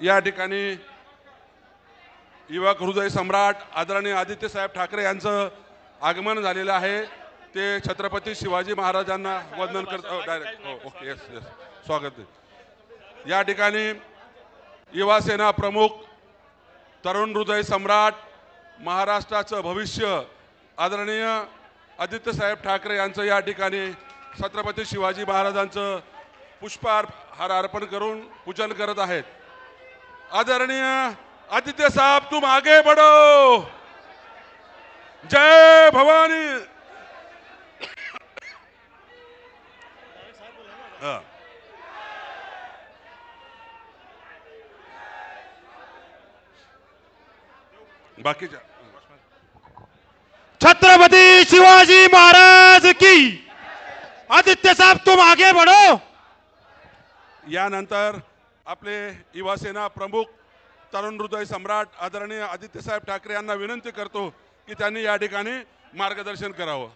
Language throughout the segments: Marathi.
या ठिकाणी युवक हृदय सम्राट आदरणीय आदित्य साहेब ठाकरे यांचं आगमन झालेलं आहे। ते छत्रपती शिवाजी महाराजांना वंदन करतात डायरेक्ट। हो ओके यस यस स्वागत आहे। या ठिकाणी युवा सेना प्रमुख तरुण हृदय सम्राट महाराष्ट्राचं भविष्य आदरणीय आदित्य साहेब ठाकरे यांचं या ठिकाणी छत्रपती शिवाजी महाराजांचं पुष्पहार अर्पण करून पूजन करत आहेत। आदरणीय आदित्य साहब तुम आगे बढ़ो। जय भवानी। बाकीच्या छत्रपति शिवाजी महाराज की। आदित्य साहब तुम आगे बढ़ो। यानंतर आपले युवा सेना प्रमुख तरुण हृदय सम्राट आदरणीय आदित्य साहेब ठाकरे यांना विनंती करतो की त्यांनी या ठिकाणी मार्गदर्शन करावं।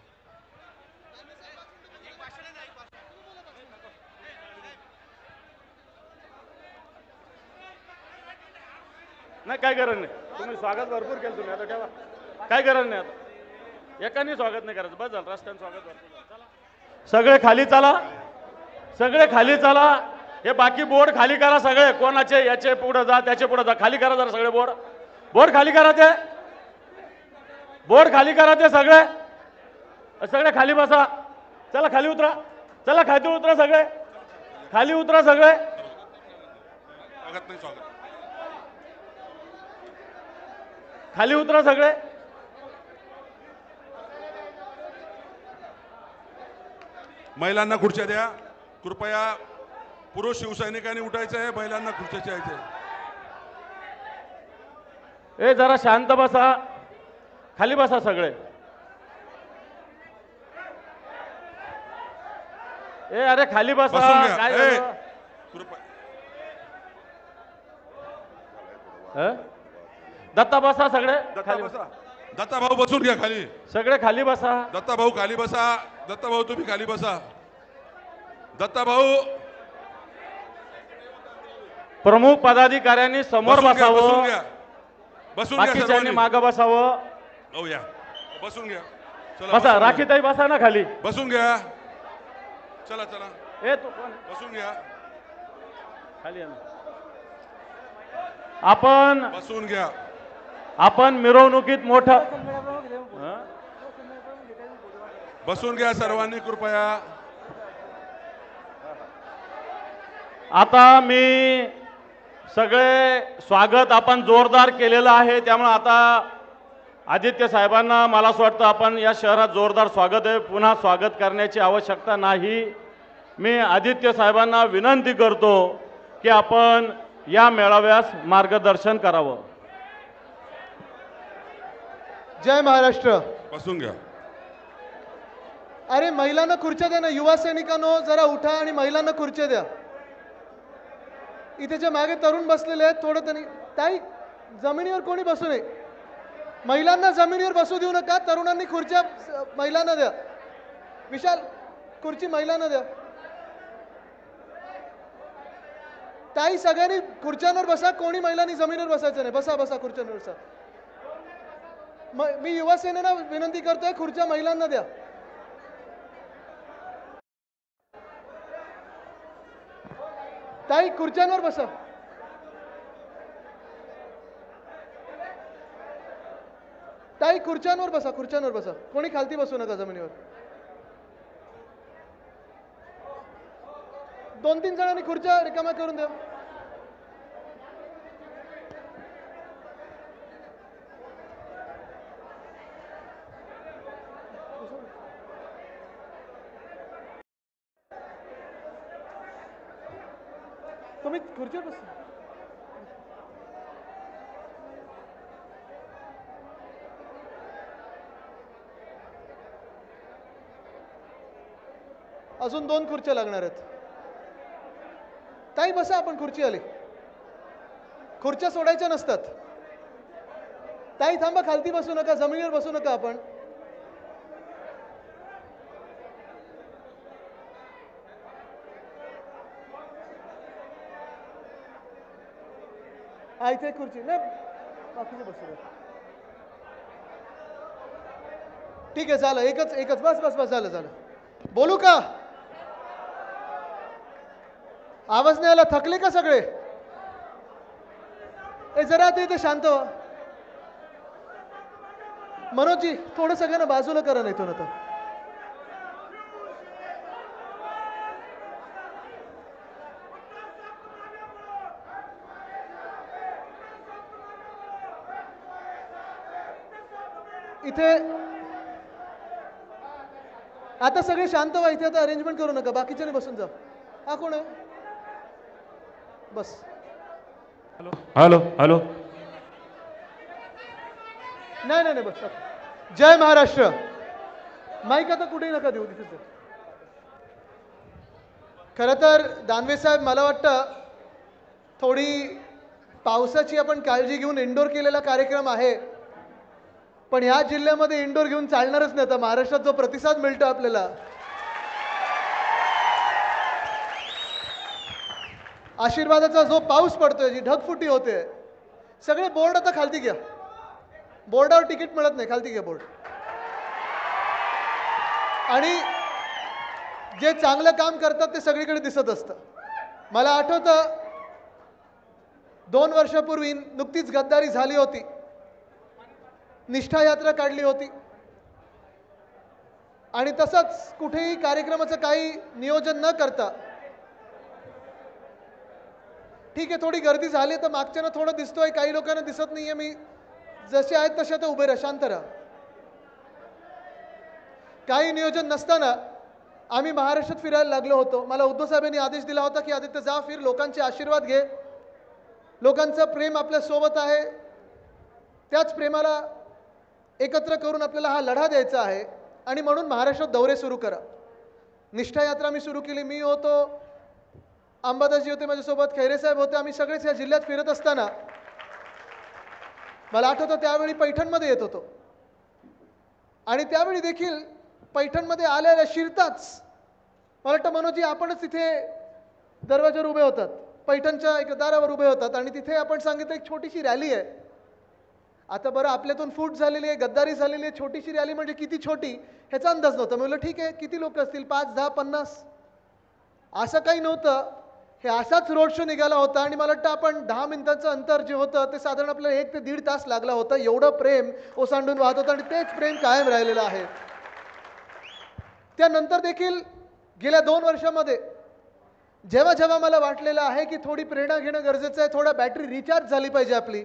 नाही काय गरज नाही, तुम्ही स्वागत भरपूर केलं तुम्ही, आता ठेवा काय गरज नाही। आता एकाने स्वागत नाही करायचं, बस झालं, रस्त्याने स्वागत भरपूर। सगळे खाली चला, सगळे खाली चला। हे बाकी बोर्ड खाली करा सगळे, कोणाचे याचे पुढे जा त्याचे पुढे जा, खाली करा जरा सगळे बोर्ड, बोर्ड खाली करा ते, बोर्ड खाली करा ते सगळे, सगळे खाली बसा। चला खाली उतरा, चला खाली उतरा सगळे, खाली उतरा सगळे, स्वागत नाही स्वागत खाली उतरा सगळे। महिलांना खुर्च्या द्या कृपया। पुरुष शिवसैनिकांनी उठायचं आहे, महिलांना खुर्च्या द्यायच्या। ए जरा शांत बसा, खाली बसा सगळे। ए अरे खाली बसा, काय झालं? दत्ता बसा सगळे, दत्ता बसा, दत्ता भाऊ बसून घ्या खाली, सगळे खाली बसा। दत्ता भाऊ खाली बसा, दत्ता भाऊ तुम्ही खाली बसा। दत्ता भाऊ प्रमुख पदाधिकाऱ्यांनी समोर बसावं, बसून घ्या, बसून घ्या, बाकीच्यांनी मागे बसावं। हो या बसून घ्या, चला बसा, राखीताई बसा ना खाली, बसून घ्या, चला चला। ए तू कोण, बसून घ्या खाली या ना। आपण बसून घ्या। आपण मिरवणुकीत मोठं बसून घ्या सर्वांनी कृपया। आता मी सगळे स्वागत आपण जोरदार केलेलं आहे, त्यामुळे आता आदित्य साहेबांना मला असं वाटतं आपण या शहरात जोरदार स्वागत आहे, पुन्हा स्वागत करण्याची आवश्यकता नाही। मी आदित्य साहेबांना विनंती करतो की आपण या मेळाव्यास मार्गदर्शन करावं। जय महाराष्ट्र। बसून घ्या। अरे महिलांना खुर्च्या द्या ना, युवा सैनिकांनो जरा उठा आणि महिलांना खुर्च्या द्या। इथे जे मागे तरुण बसलेले आहेत थोडं त्यांनी, ताई जमिनीवर कोणी बसू नये, महिलांना जमिनीवर बसू देऊ नका, तरुणांनी खुर्च्या महिलांना द्या। विशाल खुर्ची महिलांना द्या। ताई सगळ्यांनी खुर्च्यांवर बसा, कोणी महिलांनी जमिनीवर बसायचं नाही, बसा बसा खुर्च्यांवर बसा। मी युवा सेनेला विनंती करतोय खुर्च्या महिलांना द्या। ताई खुर्च्यांवर बसा। ताई खुर्च्यांवर बसा, खुर्च्यांवर बसा, कोणी खालती बसू नका जमिनीवर। 2-3 जणांनी खुर्च्या रिकाम्या करून द्या। तुम्ही खुर्चीवर बसा। अजून 2 खुर्च्या लागणार आहेत। ताई बसा, आपण खुर्ची आली, खुर्च्या सोडायच्या नसतात। ताई थांबा, खालती बसू नका, जमिनीवर बसू नका आपण। हा इथे एक खुर्ची नाही बाकीचे बसू दे. ठीक आहे झालं एकच एकच बस बस बस झालं झालं. बोलू का? आवाज नाही आला. थकले का सगळे? ए जरा ते इथे शांत व्हा. मनोजजी थोडं सगळ्यांना बाजूला करा नाही तो आता. इथे आता सगळे शांत व्हा. इथे आता अरेंजमेंट करू नका. बाकीच्याने बसून जा. हा कोण आहे? बस. Hello hello. नाही नाही नाही बस. जय महाराष्ट्र. माईक आता कुठेही नका देऊ तिथे. खरं तर दानवे साहेब मला वाटतं थोडी पावसाची आपण काळजी घेऊन इंडोर केलेला कार्यक्रम आहे, पण ह्या जिल्ह्यामध्ये इंडोर घेऊन चालणारच नाही. आता महाराष्ट्रात जो प्रतिसाद मिळतो आपल्याला, आशीर्वादाचा जो पाऊस पडतोय, जी ढगफुटी होते, सगळे बोर्ड आता खालती घ्या. बोर्डावर तिकीट मिळत नाही, खालती घ्या बोर्ड. आणि जे चांगलं काम करतात ते सगळीकडे दिसत असतं. मला आठवतं 2 वर्षापूर्वी नुकतीच गद्दारी झाली होती, निष्ठा यात्रा काढली होती, आणि तसंच कुठेही कार्यक्रमाचं काही नियोजन न करता, ठीक आहे थोडी गर्दी झाली तर मागच्यानं थोडं दिसतोय, काही लोकांना दिसत नाहीये. मी जसे आहेत तसे तर उभे राहा, शांत राहा. काही नियोजन नसताना आम्ही महाराष्ट्रात फिरायला लागलो होतो. मला उद्धव साहेबांनी आदेश दिला होता की आदित्य जा फिर, लोकांचे आशीर्वाद घे, लोकांचं प्रेम आपल्या सोबत आहे, त्याच प्रेमाला एकत्र करून आपल्याला हा लढा द्यायचा आहे. आणि म्हणून महाराष्ट्रात दौरे सुरू करा. निष्ठा यात्रा मी सुरू केली. मी होतो, अंबादासजी होते माझ्यासोबत, खैरे साहेब होते. आम्ही सगळेच या जिल्ह्यात फिरत असताना मला आठवतं त्यावेळी पैठणमध्ये येत होतो, आणि त्यावेळी देखील पैठणमध्ये आलेल्या शिरताच मला वाटतं मनोजी आपणच तिथे दरवाजावर उभे होतात, पैठणच्या एक दारावर उभे होतात, आणि तिथे आपण सांगितलं एक छोटीशी रॅली आहे. आता बरं आपल्यातून फूट झालेली आहे, गद्दारी झालेली आहे, छोटीशी रॅली म्हणजे किती छोटी ह्याचा अंदाज नव्हता. मी म्हटलं ठीक आहे, किती लोक असतील, 5, 10, 50, असं काही नव्हतं. हे असाच रोड शो निघाला होता, आणि मला वाटतं आपण 10 मिनिटांचं अंतर जे होतं ते साधारण आपल्याला 1 ते 1.5 तास लागला होता. एवढं प्रेम ओसांडून वाहत होतं, आणि तेच प्रेम कायम राहिलेलं आहे. त्यानंतर देखील गेल्या 2 वर्षामध्ये जेव्हा जेव्हा मला वाटलेलं आहे की थोडी प्रेरणा घेणं गरजेचं आहे, थोडा बॅटरी रिचार्ज झाली पाहिजे आपली,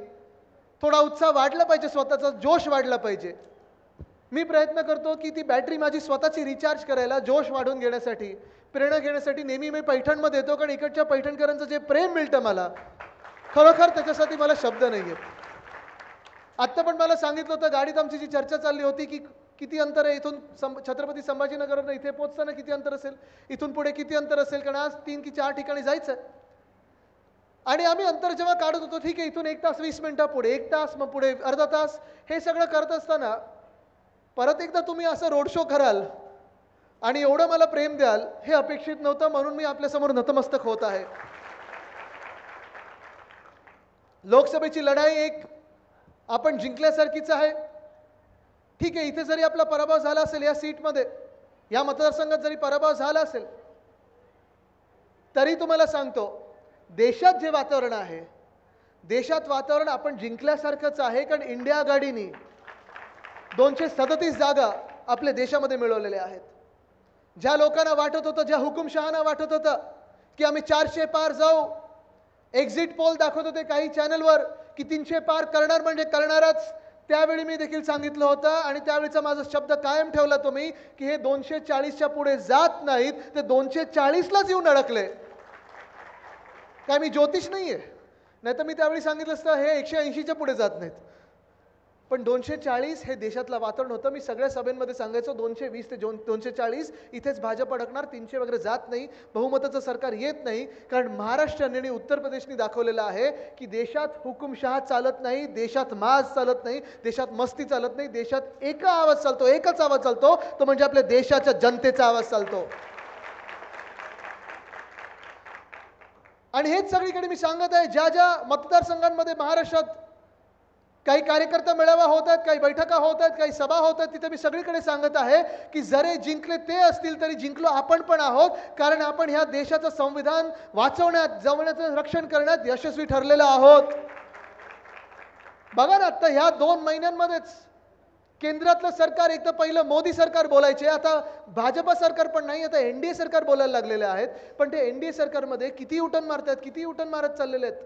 थोडा उत्साह वाढला पाहिजे, स्वतःचा जोश वाढला पाहिजे, मी प्रयत्न करतो की ती बॅटरी माझी स्वतःची रिचार्ज करायला, जोश वाढवून घेण्यासाठी, प्रेरणा घेण्यासाठी नेहमी मी पैठणमध्ये येतो. कारण इकडच्या पैठणकरांचं जे प्रेम मिळतं मला, खरोखर त्याच्यासाठी मला शब्द नाही आहेत. आत्ता पण मला सांगितलं होतं, गाडीत आमची जी चर्चा चालली होती की किती अंतर आहे इथून छत्रपती संभाजीनगरनं इथे पोहोचताना किती अंतर असेल, इथून पुढे किती अंतर असेल, कारण आज 3 की 4 ठिकाणी जायचं आहे. आणि आम्ही अंतर जेव्हा काढत होतो, ठीक आहे इथून 1 तास 20 मिनिटं पुढे, 1 तास, मग पुढे अर्धा तास, हे सगळं करत असताना परत एकदा तुम्ही असं रोड शो कराल आणि एवढं मला प्रेम द्याल हे अपेक्षित नव्हतं. म्हणून मी आपल्यासमोर नतमस्तक होत आहे. लोकसभेची लढाई एक आपण जिंकल्यासारखीच आहे. ठीक आहे, इथे जरी आपला पराभव झाला असेल, या सीटमध्ये, या मतदारसंघात जरी पराभव झाला असेल, तरी तुम्हाला सांगतो देशात जे वातावरण आहे, देशात वातावरण आपण जिंकल्यासारखंच आहे. कारण इंडिया आघाडीने 237 जागा आपल्या देशामध्ये मिळवलेल्या आहेत. ज्या लोकांना वाटत होतं, ज्या हुकुमशहांना वाटत होतं की आम्ही 400 पार जाऊ, एक्झिट पोल दाखवत होते काही चॅनलवर की 300 पार करणार म्हणजे करणारच, त्यावेळी मी देखील सांगितलं होतं, आणि त्यावेळीचा माझा शब्द कायम ठेवला तो मी, की हे 240च्या पुढे जात नाहीत, ते 240लाच येऊन अडकले. काय मी ज्योतिष नाहीये, नाही तर मी त्यावेळी सांगितलं असतं हे 180च्या पुढे जात नाहीत. पण 240 हे देशातलं वातावरण होतं. मी सगळ्या सभेमध्ये सांगायचो 220 ते 240 इथेच भाजप अडकणार, 300 वगैरे जात नाही, बहुमताचं सरकार येत नाही. कारण महाराष्ट्राने आणि उत्तर प्रदेशने दाखवलेलं आहे की देशात हुकुमशहा चालत नाही, देशात माज चालत नाही, देशात मस्ती चालत नाही, देशात एकच आवाज चालतो, तो म्हणजे आपल्या देशाच्या जनतेचा आवाज चालतो. आणि हेच सगळीकडे मी सांगत आहे, ज्या ज्या मतदारसंघांमध्ये महाराष्ट्रात काही कार्यकर्ता मेळावा होत आहेत, काही बैठका होत आहेत, काही सभा होत आहेत, तिथे मी सगळीकडे सांगत आहे की जरी जिंकले ते असतील तरी जिंकलो आपण पण आहोत, कारण आपण ह्या देशाचं संविधान वाचवण्यात, जवळण्याचं रक्षण करण्यात यशस्वी ठरलेलो आहोत. बघा ना, आता ह्या 2 महिन्यांमध्येच केंद्रातलं सरकार, एक तर पहिलं मोदी सरकार बोलायचे, आता भाजपा सरकार पण नाही, आता एनडीए सरकार बोलायला लागलेले आहेत. पण ते एनडीए सरकारमध्ये किती युटर्न मारतात, किती युटर्न मारत चाललेले आहेत,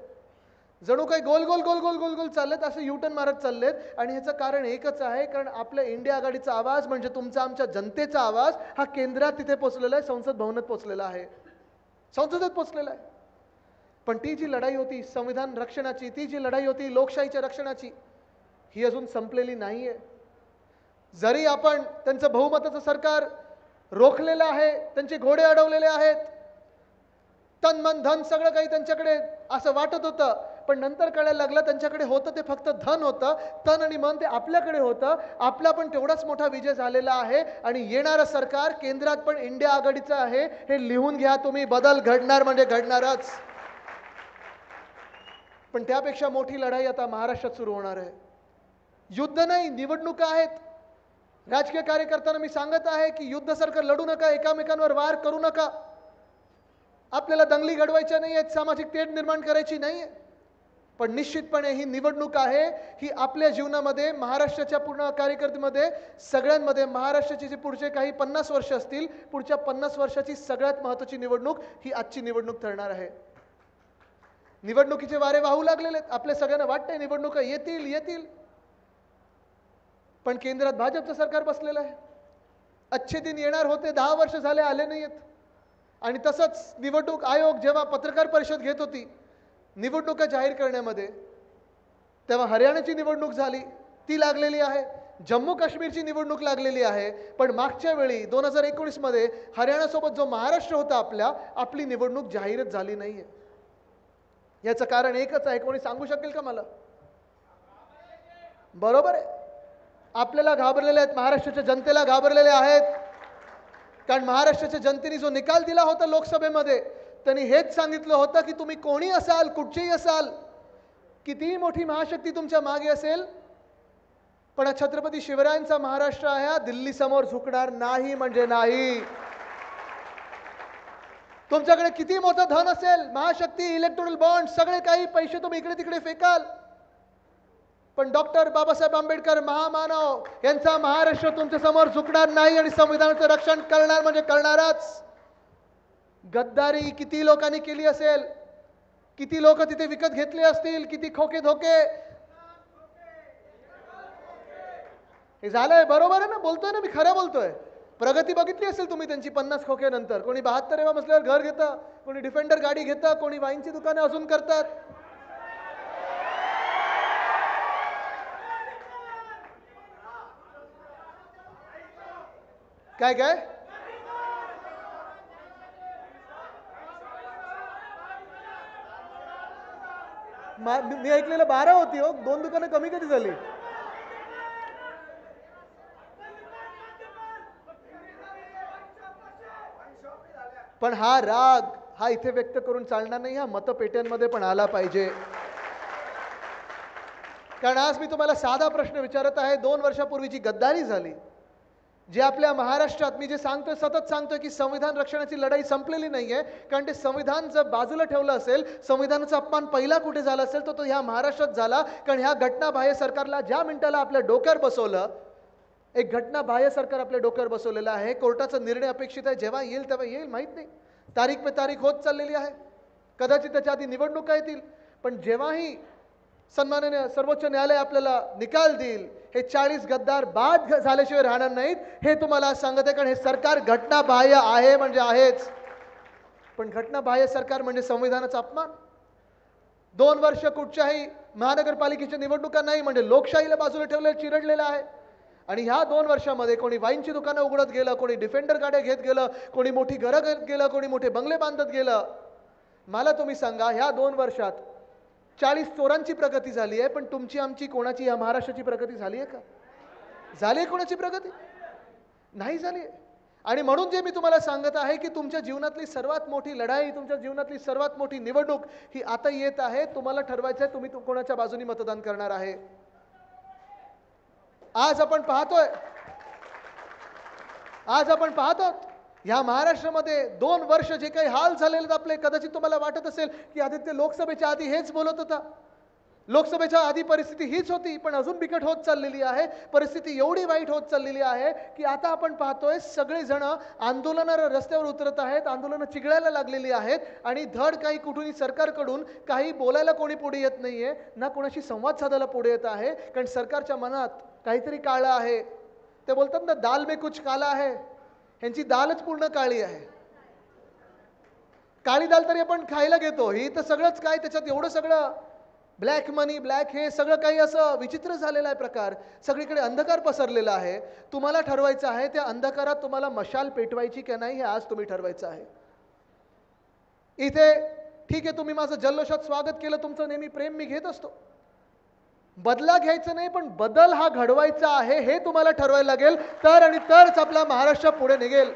जणू काही गोल गोल गोल गोल गोल गोल चाललेत, असं युटर्न मारत चाललेत. आणि ह्याचं कारण एकच आहे, कारण आपल्या इंडिया आघाडीचा आवाज म्हणजे तुमचा आमच्या जनतेचा आवाज हा केंद्रात तिथे पोचलेला आहे, संसद भवनात पोचलेला आहे, संसदेत पोचलेला आहे. पण ती जी लढाई होती संविधान रक्षणाची, ती जी लढाई होती लोकशाहीच्या रक्षणाची, ही अजून संपलेली नाहीये. जरी आपण त्यांचं बहुमताचं सरकार रोखलेलं आहे, त्यांचे घोडे अडवलेले आहेत, तन मन धन सगळं काही त्यांच्याकडे असं वाटत होतं, पण नंतर कळायला लागलं त्यांच्याकडे होतं ते फक्त धन होतं, तन आणि मन ते आपल्याकडे होतं. आपला पण तेवढाच मोठा विजय झालेला आहे आणि येणारं सरकार केंद्रात पण इंडिया आघाडीचं आहे, हे लिहून घ्या तुम्ही. बदल घडणार म्हणजे घडणारच. पण त्यापेक्षा मोठी लढाई आता महाराष्ट्रात सुरू होणार आहे. युद्ध नाही, निवडणुका आहेत. राजकीय कार्यकर्त्यांना मी सांगत आहे की युद्धासारखं लढू नका, एकामेकांवर वार करू नका. आपल्याला दंगली घडवायच्या नाही आहेत, सामाजिक तेढ निर्माण करायची नाही. पण निश्चितपणे ही निवडणूक आहे, ही आपल्या जीवनामध्ये, महाराष्ट्राच्या पूर्ण कार्यकर्त्यामध्ये, सगळ्यांमध्ये महाराष्ट्राची जी पुढचे काही 50 वर्ष असतील, पुढच्या 50 वर्षाची सगळ्यात महत्त्वाची निवडणूक ही आजची निवडणूक ठरणार आहे. निवडणुकीचे वारे वाहू लागलेले आहेत. आपल्या सगळ्यांना वाटतंय निवडणुका येतील येतील, पण केंद्रात भाजपचं सरकार बसलेलं आहे. अच्छे दिन येणार होते, 10 वर्ष झाले, आले नाहीत. आणि तसंच निवडणूक आयोग जेव्हा पत्रकार परिषद घेत होती निवडणुका जाहीर करण्यामध्ये, तेव्हा हरियाणाची निवडणूक झाली, ती लागलेली आहे. जम्मू काश्मीरची निवडणूक लागलेली आहे. पण मागच्या वेळी 2019 मध्ये हरियाणासोबत जो महाराष्ट्र होता आपली निवडणूक जाहीरच झाली नाहीये. याचं कारण एकच आहे, कोणी सांगू शकेल का मला? बरोबर आहे, आपल्याला घाबरलेले आहेत, महाराष्ट्राच्या जनतेला घाबरलेले आहेत. कारण महाराष्ट्राच्या जनतेने जो निकाल दिला होता लोकसभेमध्ये, त्यांनी हेच सांगितलं होतं की तुम्ही कोणी असाल, कुठचेही असाल, कितीही मोठी महाशक्ती तुमच्या मागे असेल, पण छत्रपती शिवरायांचा महाराष्ट्र आहे, दिल्ली समोर झुकणार नाही म्हणजे नाही. तुमच्याकडे किती मोठं धन असेल, महाशक्ती, इलेक्ट्रोनिक बॉन्ड, सगळे काही पैसे तुम्ही इकडे तिकडे फेकाल, पण डॉक्टर बाबासाहेब आंबेडकर महामानव यांचा महाराष्ट्र तुमच्या समोर झुकणार नाही आणि संविधानाचं रक्षण करणार म्हणजे करणारच. गद्दारी किती लोकांनी केली असेल, किती लोक तिथे विकत घेतले असतील, किती खोके धोके. हे झालंय, बरोबर आहे ना, बोलतोय ना मी, खरं बोलतोय. प्रगती बघितली असेल तुम्ही त्यांची 50 खोके नंतर. कोणी 72 मजल्यावर घर घेतं, कोणी डिफेंडर गाडी घेतं, कोणी वाईनची दुकाने अजून करतात. काय काय मी ऐकलेलं 12 होती हो, 2 दुकानं कमी कधी झाली? पण हा राग हा इथे व्यक्त करून चालणार नाही, हा मतपेट्यांमध्ये पण आला पाहिजे. कारण आज मी तुम्हाला साधा प्रश्न विचारत आहे, 2 वर्षापूर्वी जी गद्दारी झाली, जे आपल्या महाराष्ट्रात, मी जे सांगतोय, सतत सांगतोय की संविधान रक्षणाची लढाई संपलेली नाहीये. कारण ते संविधान जर बाजूला ठेवलं असेल, संविधानाचा अपमान पहिला कुठे झाला असेल तर तो ह्या महाराष्ट्रात झाला. कारण ह्या घटनाबाह्य सरकारला ज्या मिनिटाला आपल्या डोक्यावर बसवलं, एक घटनाबाह्य सरकार आपल्या डोक्यावर बसवलेलं आहे. कोर्टाचा निर्णय अपेक्षित आहे, जेव्हा येईल तेव्हा येईल, माहित नाही, तारीख पे तारीख होत चाललेली आहे. कदाचित त्याच्या आधी निवडणुका येतील, पण जेव्हाही सन्माननीय सर्वोच्च न्यायालय आपल्याला निकाल देईल, हे 40 गद्दार बाद झाल्याशिवाय राहणार नाहीत, हे तुम्हाला सांगत आहे. कारण हे सरकार घटनाबाह्य आहे म्हणजे आहेच, पण घटनाबाह्य सरकार म्हणजे संविधानाचा अपमान. 2 वर्ष कुठच्याही महानगरपालिकेच्या निवडणुका नाही म्हणजे लोकशाहीला बाजूला ठेवलेलं, चिरडलेलं आहे. आणि ह्या 2 वर्षामध्ये कोणी वाईनची दुकानं उघडत गेलं, कोणी डिफेंडर गाड्या घेत गेलं, कोणी मोठी घरं घेत गेलं, कोणी मोठे बंगले बांधत गेलं. मला तुम्ही सांगा, ह्या 2 वर्षात 40 चोरांची प्रगती झाली आहे, पण तुमची, आमची, कोणाची, या महाराष्ट्राची प्रगती झाली आहे का? झाली आहे कोणाची प्रगती? नाही झाली. आणि म्हणून जे मी तुम्हाला सांगत आहे की तुमच्या जीवनातली सर्वात मोठी लढाई, तुमच्या जीवनातली सर्वात मोठी निवडणूक ही आता येत आहे. तुम्हाला ठरवायचं आहे तुम्ही कोणाच्या बाजूने मतदान करणार आहे. आज आपण पाहतो ह्या महाराष्ट्रामध्ये 2 वर्ष जे काही हाल झालेले आपले, कदाचित तुम्हाला वाटत असेल की आदित्य लोकसभेच्या आधी हेच बोलत होता, लोकसभेच्या आधी परिस्थिती हीच होती, पण अजून बिकट होत चाललेली आहे. परिस्थिती एवढी वाईट होत चाललेली आहे की आता आपण पाहतोय सगळेजण आंदोलनावर रस्त्यावर उतरत आहेत, आंदोलनं चिघळायला लागलेली आहेत आणि धड काही कुठूनही सरकारकडून काही बोलायला कोणी पुढे येत नाहीये, ना कोणाशी संवाद साधायला पुढे येत आहे. कारण सरकारच्या मनात काहीतरी काळं आहे. ते बोलतात ना, दाल में कुछ काला है, यांची दालच पूर्ण काळी आहे. काळी दाल तरी आपण खायला घेतो, ही तर सगळंच काय त्याच्यात एवढं सगळं ब्लॅक मनी, ब्लॅक हे सगळं काही असं विचित्र झालेला आहे प्रकार. सगळीकडे अंधकार पसरलेला आहे. तुम्हाला ठरवायचं आहे त्या अंधकारात तुम्हाला मशाल पेटवायची की नाही हे आज तुम्ही ठरवायचं आहे. इथे ठीक आहे, तुम्ही माझं जल्लोषात स्वागत केलं, तुमचं नेहमी प्रेम मी घेत असतो. बदला घ्यायचं नाही, पण बदल हा घडवायचा आहे हे तुम्हाला ठरवायला लागेल. तरच आपला महाराष्ट्र पुढे निघेल.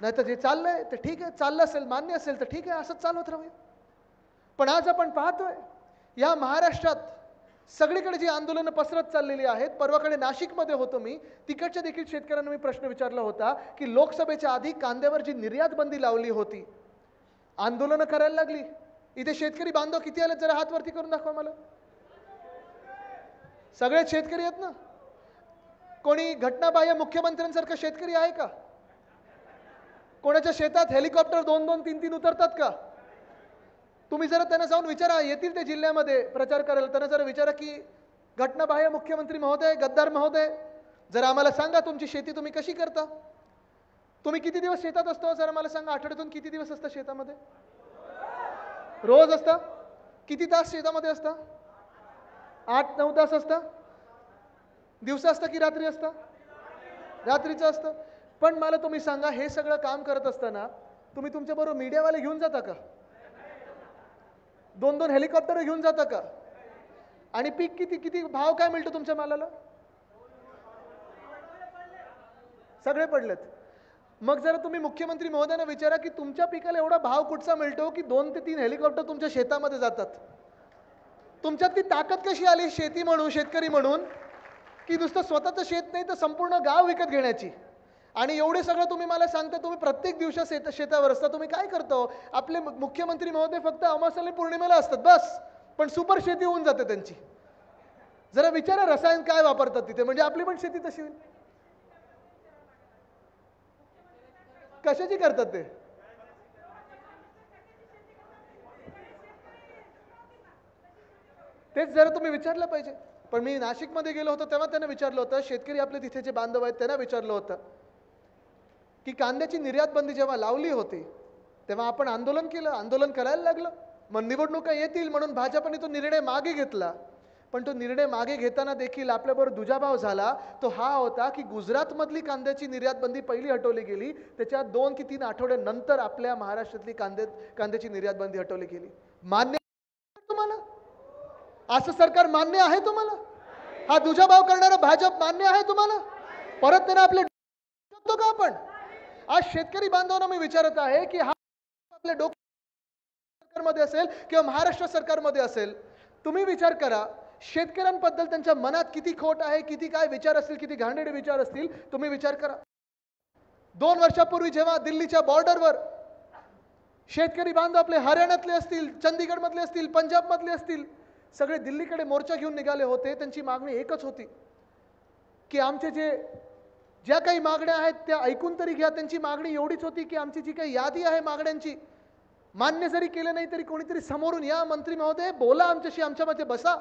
नाही तर जे चाललंय ते ठीक आहे, चाललं असेल, मान्य असेल तर ठीक आहे, असंच चालवत राहूया. पण आज आपण पाहतोय या महाराष्ट्रात सगळीकडे जी आंदोलनं पसरत चाललेली आहेत. परवाकडे नाशिकमध्ये होतो मी, तिकडच्या देखील शेतकऱ्यांना मी प्रश्न विचारला होता की लोकसभेच्या आधी कांद्यावर जी निर्यात बंदी लावली होती, आंदोलनं करायला लागली. इथे शेतकरी बांधव किती आले जरा हात वरती करून दाखवा मला. सगळेच शेतकरी आहेत ना? कोणी घटनाबाह्य मुख्यमंत्र्यांसारखं शेतकरी आहे का? कोणाच्या शेतात हेलिकॉप्टर 2-2, 3-3 उतरतात का? तुम्ही जरा त्यांना जाऊन विचारा, येतील ते जिल्ह्यामध्ये प्रचार करायला, त्यांना जरा विचारा की घटनाबाह्य मुख्यमंत्री महोदय, गद्दार महोदय, जरा आम्हाला सांगा तुमची शेती तुम्ही कशी करता? तुम्ही किती दिवस शेतात असतो जरा मला सांगा. आठवड्यातून किती दिवस असता शेतामध्ये? रोज असता? किती तास शेतामध्ये असता? 8-9 तास असता? दिवसा असता की रात्री असता? रात्रीचं असतं. पण मला तुम्ही सांगा, हे सगळं काम करत असताना तुम्ही तुमच्याबरोबर मीडियावाले घेऊन जाता का? 2-2 हेलिकॉप्टर घेऊन जाता का? आणि पीक किती भाव काय मिळतो तुमच्या मालाला? सगळे पडलेत. मग जरा तुम्ही मुख्यमंत्री महोदयांना विचारा की तुमच्या पिकाला एवढा भाव कुठचा मिळतो की 2 ते 3 हेलिकॉप्टर तुमच्या शेतामध्ये जातात. तुमच्यात ती ताकद कशी आली शेती म्हणून, शेतकरी म्हणून, की नुसतं स्वतःचं शेत नाही तर संपूर्ण गाव विकत घेण्याची? आणि एवढे सगळं तुम्ही मला सांगता, तुम्ही प्रत्येक दिवशी शेतावर असता. तुम्ही काय करतो? आपले मुख्यमंत्री महोदय फक्त अमावास्या आणि पौर्णिमेला असतात बस, पण सुपर शेती होऊन जाते त्यांची. जरा विचारा रसायन काय वापरतात तिथे, म्हणजे आपली पण शेती तशी होईल. कशाची करतात ते? तेच जरा तुम्ही विचारलं पाहिजे. पण मी नाशिकमध्ये गेलो होतो तेव्हा त्यांना विचारलं होतं, शेतकरी आपले तिथे जे बांधव आहेत त्यांना विचारलं होतं की कांद्याची निर्यात बंदी जेव्हा लावली होती तेव्हा आपण आंदोलन केलं, आंदोलन करायला लागलं. मग निवडणुका येतील म्हणून भाजपने तो निर्णय मागे घेतला. पण तो निर्णय मागे घेताना देखील आपल्याबरोबर दुजाभाव झाला. तो हा होता की गुजरातमधली कांद्याची निर्यात बंदी पहिली हटवली गेली, त्याच्या 2 की 3 आठवड्यानंतर आपल्या महाराष्ट्रातली कांद्याची निर्यात बंदी हटवली गेली. मान्य तुम्हाला? असं सरकार मान्य आहे तुम्हाला? हा दुजाभाव करणारा भाजप मान्य आहे तुम्हाला? परत त्यांना आपले शकतो का आपण? आज शेतकरी बांधवांना मी विचारत आहे की हा आपल्या सरकारमध्ये असेल किंवा महाराष्ट्र सरकारमध्ये असेल, तुम्ही विचार करा शेतकऱ्यांबद्दल त्यांच्या मनात किती खोट आहे, किती काय विचार असतील, किती घाणेरडे विचार असतील. तुम्ही विचार करा. 2 वर्षापूर्वी जेव्हा दिल्लीच्या बॉर्डरवर शेतकरी बांधव आपले हरियाणातले असतील, चंदीगडमधले असतील, पंजाबमधले असतील, सगळे दिल्लीकडे मोर्चा घेऊन निघाले होते. त्यांची मागणी एकच होती की आमचे ज्या काही मागण्या आहेत त्या ऐकून तरी घ्या. त्यांची मागणी एवढीच होती की आमची जी काही यादी आहे मागण्यांची, मान्य जरी केलं नाही तरी कोणीतरी समोरून या, मंत्री महोदय बोला आमच्याशी, आमच्यामध्ये बसा,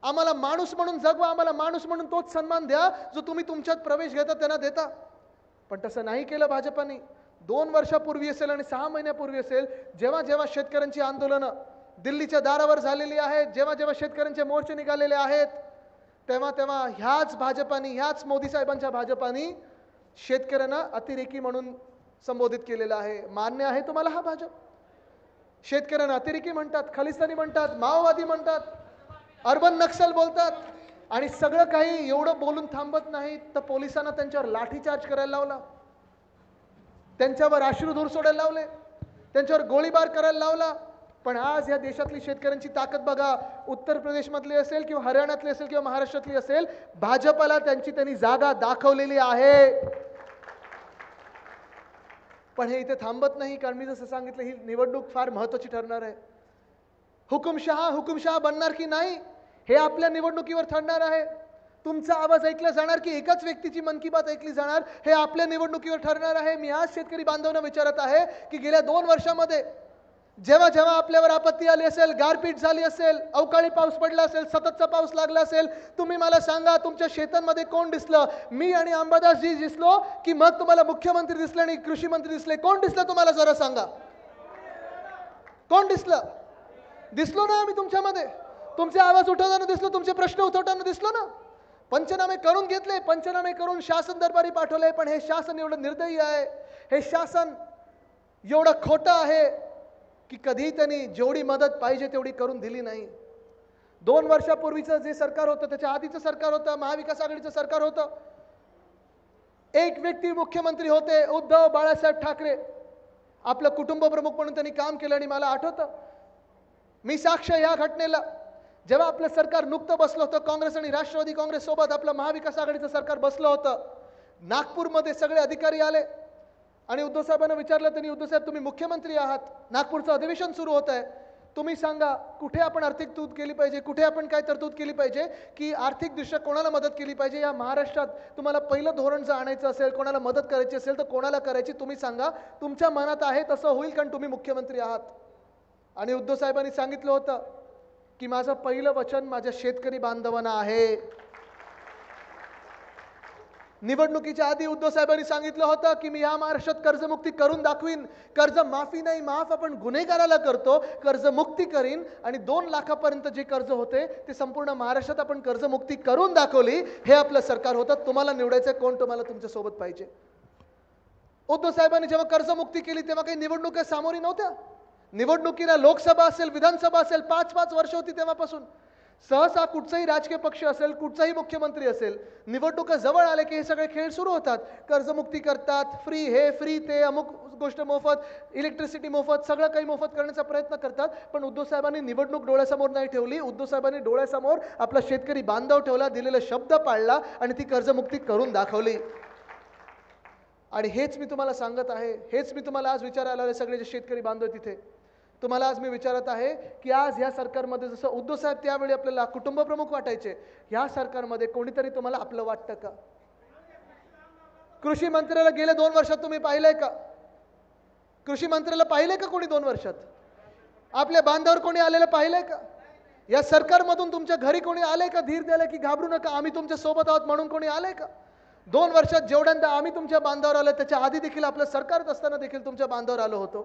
आम्हाला माणूस म्हणून जगवा, आम्हाला माणूस म्हणून तोच सन्मान द्या जो तुम्ही तुमच्यात प्रवेश घेता त्यांना देता. पण तसं नाही केलं भाजपाने. 2 वर्षापूर्वी असेल आणि 6 महिन्यापूर्वी असेल, जेव्हा जेव्हा शेतकऱ्यांची आंदोलनं दिल्लीच्या दारावर झालेली आहेत, जेव्हा जेव्हा शेतकऱ्यांचे मोर्चे निघालेले आहेत, तेव्हा तेव्हा ह्याच भाजपानी, ह्याच मोदी साहेबांच्या भाजपानी शेतकऱ्यांना अतिरेकी म्हणून संबोधित केलेलं आहे. मान्य आहे तुम्हाला हा भाजप? शेतकऱ्यांना अतिरेकी म्हणतात, खलिस्तानी म्हणतात, माओवादी म्हणतात, अर्बन नक्सल बोलतात. आणि सगळं काही एवढं बोलून थांबत नाही तर पोलिसांना त्यांच्यावर लाठीचार्ज करायला लावला. त्यांच्यावर अश्रुधूर सोडायला लावले, त्यांच्यावर गोळीबार करायला लावला. पण आज या देशातली शेतकऱ्यांची ताकद बघा. उत्तर प्रदेशमधली असेल किंवा हरियाणातली असेल किंवा महाराष्ट्रातली असेल, भाजपला त्यांनी जागा दाखवलेली आहे. पण हे इथे थांबत नाही, कारण मी जसं सांगितलं ही निवडणूक फार महत्त्वाची ठरणार आहे. हुकुमशहा बनणार की नाही हे आपल्या निवडणुकीवर ठरणार आहे. तुमचा आवाज ऐकला जाणार की एकाच व्यक्तीची मन की बात ऐकली जाणार हे आपल्या निवडणुकीवर ठरणार आहे. मी आज शेतकरी बांधवांना विचारत आहे की गेल्या 2 वर्षामध्ये जेव्हा जेव्हा आपल्यावर आपत्ती आली असेल, गारपीट झाली असेल, अवकाळी पाऊस पडला असेल, सततचा पाऊस लागला असेल, तुम्ही मला सांगा तुमच्या शेतांमध्ये कोण दिसलं? मी आणि अंबादासजी दिसलो की मग तुम्हाला मुख्यमंत्री दिसले आणि कृषी मंत्री दिसले? कोण दिसलं तुम्हाला जरा सांगा? कोण दिसलं? दिसलो ना आम्ही तुमच्यामध्ये? तुमचे आवाज उठवताना दिसलो, तुमचे प्रश्न उठवताना दिसलो ना? पंचनामे करून घेतले, पंचनामे करून शासन दरबारी पाठवले. पण हे शासन एवढं निर्दयी आहे, हे शासन एवढं खोटं आहे की कधी त्यांनी जेवढी मदत पाहिजे तेवढी करून दिली नाही. 2 वर्षापूर्वीचं जे सरकार होतं, त्याच्या आधीचं सरकार होतं, महाविकास आघाडीचं सरकार होतं, एक व्यक्ती मुख्यमंत्री होते, उद्धव बाळासाहेब ठाकरे. आपलं कुटुंब प्रमुख म्हणून त्यांनी काम केलं. आणि मला आठवतं, मी साक्ष या घटनेला, जेव्हा आपलं सरकार नुकतं बसलं होतं, काँग्रेस आणि राष्ट्रवादी काँग्रेस सोबत आपलं महाविकास आघाडीचं सरकार बसलं होतं, नागपूरमध्ये सगळे अधिकारी आले आणि उद्धव साहेबांना विचारलं त्यांनी, उद्धव साहेब तुम्ही मुख्यमंत्री आहात, नागपूरचं अधिवेशन सुरू होत आहे, तुम्ही सांगा कुठे आपण आर्थिक तरतूद केली पाहिजे, कुठे आपण काय तरतूद केली पाहिजे की आर्थिकदृष्ट्या कोणाला मदत केली पाहिजे? या महाराष्ट्रात तुम्हाला पहिलं धोरण जर आणायचं असेल, कोणाला मदत करायची असेल तर कोणाला करायची तुम्ही सांगा, तुमच्या मनात आहे तसं होईल, कारण तुम्ही मुख्यमंत्री आहात. आणि उद्धव साहेबांनी सांगितलं होतं की माझं पहिलं वचन माझ्या शेतकरी बांधवांना आहे. निवडणुकीच्या आधी उद्धव साहेबांनी सांगितलं होतं की मी या महाराष्ट्रात कर्जमुक्ती करून दाखवीन. कर्ज माफी नाही, माफ आपण गुन्हेगाराला करतो, कर्जमुक्ती करीन. आणि 2 लाखापर्यंत जे कर्ज होते ते संपूर्ण महाराष्ट्रात आपण कर्जमुक्ती करून दाखवली. हे आपलं सरकार होतं. तुम्हाला निवडायचं कोण तुम्हाला तुमच्या सोबत पाहिजे? उद्धव साहेबांनी जेव्हा कर्जमुक्ती केली तेव्हा काही निवडणुका सामोरी नव्हत्या. निवडणुकीला लोकसभा असेल, विधानसभा असेल, 5-5 वर्ष होती तेव्हापासून. सहसा कुठचाही राजकीय पक्ष असेल, कुठचाही मुख्यमंत्री असेल, निवडणुका जवळ आले की हे सगळे खेळ सुरू होतात. कर्जमुक्ती करतात, फ्री हे फ्री ते, अमुक गोष्ट मोफत, इलेक्ट्रिसिटी मोफत, सगळं काही मोफत करण्याचा प्रयत्न करतात. पण उद्धव साहेबांनी निवडणूक डोळ्यासमोर नाही ठेवली. उद्धव साहेबांनी डोळ्यासमोर आपला शेतकरी बांधव ठेवला, दिलेला शब्द पाळला आणि ती कर्जमुक्ती करून दाखवली. आणि हेच मी तुम्हाला सांगत आहे, हेच मी तुम्हाला आज विचारायला आले सगळे जे शेतकरी बांधव तिथे, तुम्हाला आज मी विचारत आहे की आज ह्या सरकारमध्ये जसं उद्धव साहेब त्यावेळी आपल्याला कुटुंब प्रमुख वाटायचे, ह्या सरकारमध्ये कोणीतरी तुम्हाला आपलं वाटतं का? कृषी मंत्र्याला गेल्या 2 वर्षात तुम्ही पाहिलंय का? कृषी मंत्र्याला पाहिलंय का कोणी 2 वर्षात? आपल्या बांधावर कोणी आलेलं पाहिलंय का? या सरकारमधून तुमच्या घरी कोणी आलंय का धीर द्यायला की घाबरू नका आम्ही तुमच्या सोबत आहोत म्हणून कोणी आलंय का? 2 वर्षात जेवढ्यांदा आम्ही तुमच्या बांधावर आलो, त्याच्या आधी देखील आपलं सरकारच असताना देखील तुमच्या बांधावर आलो होतो,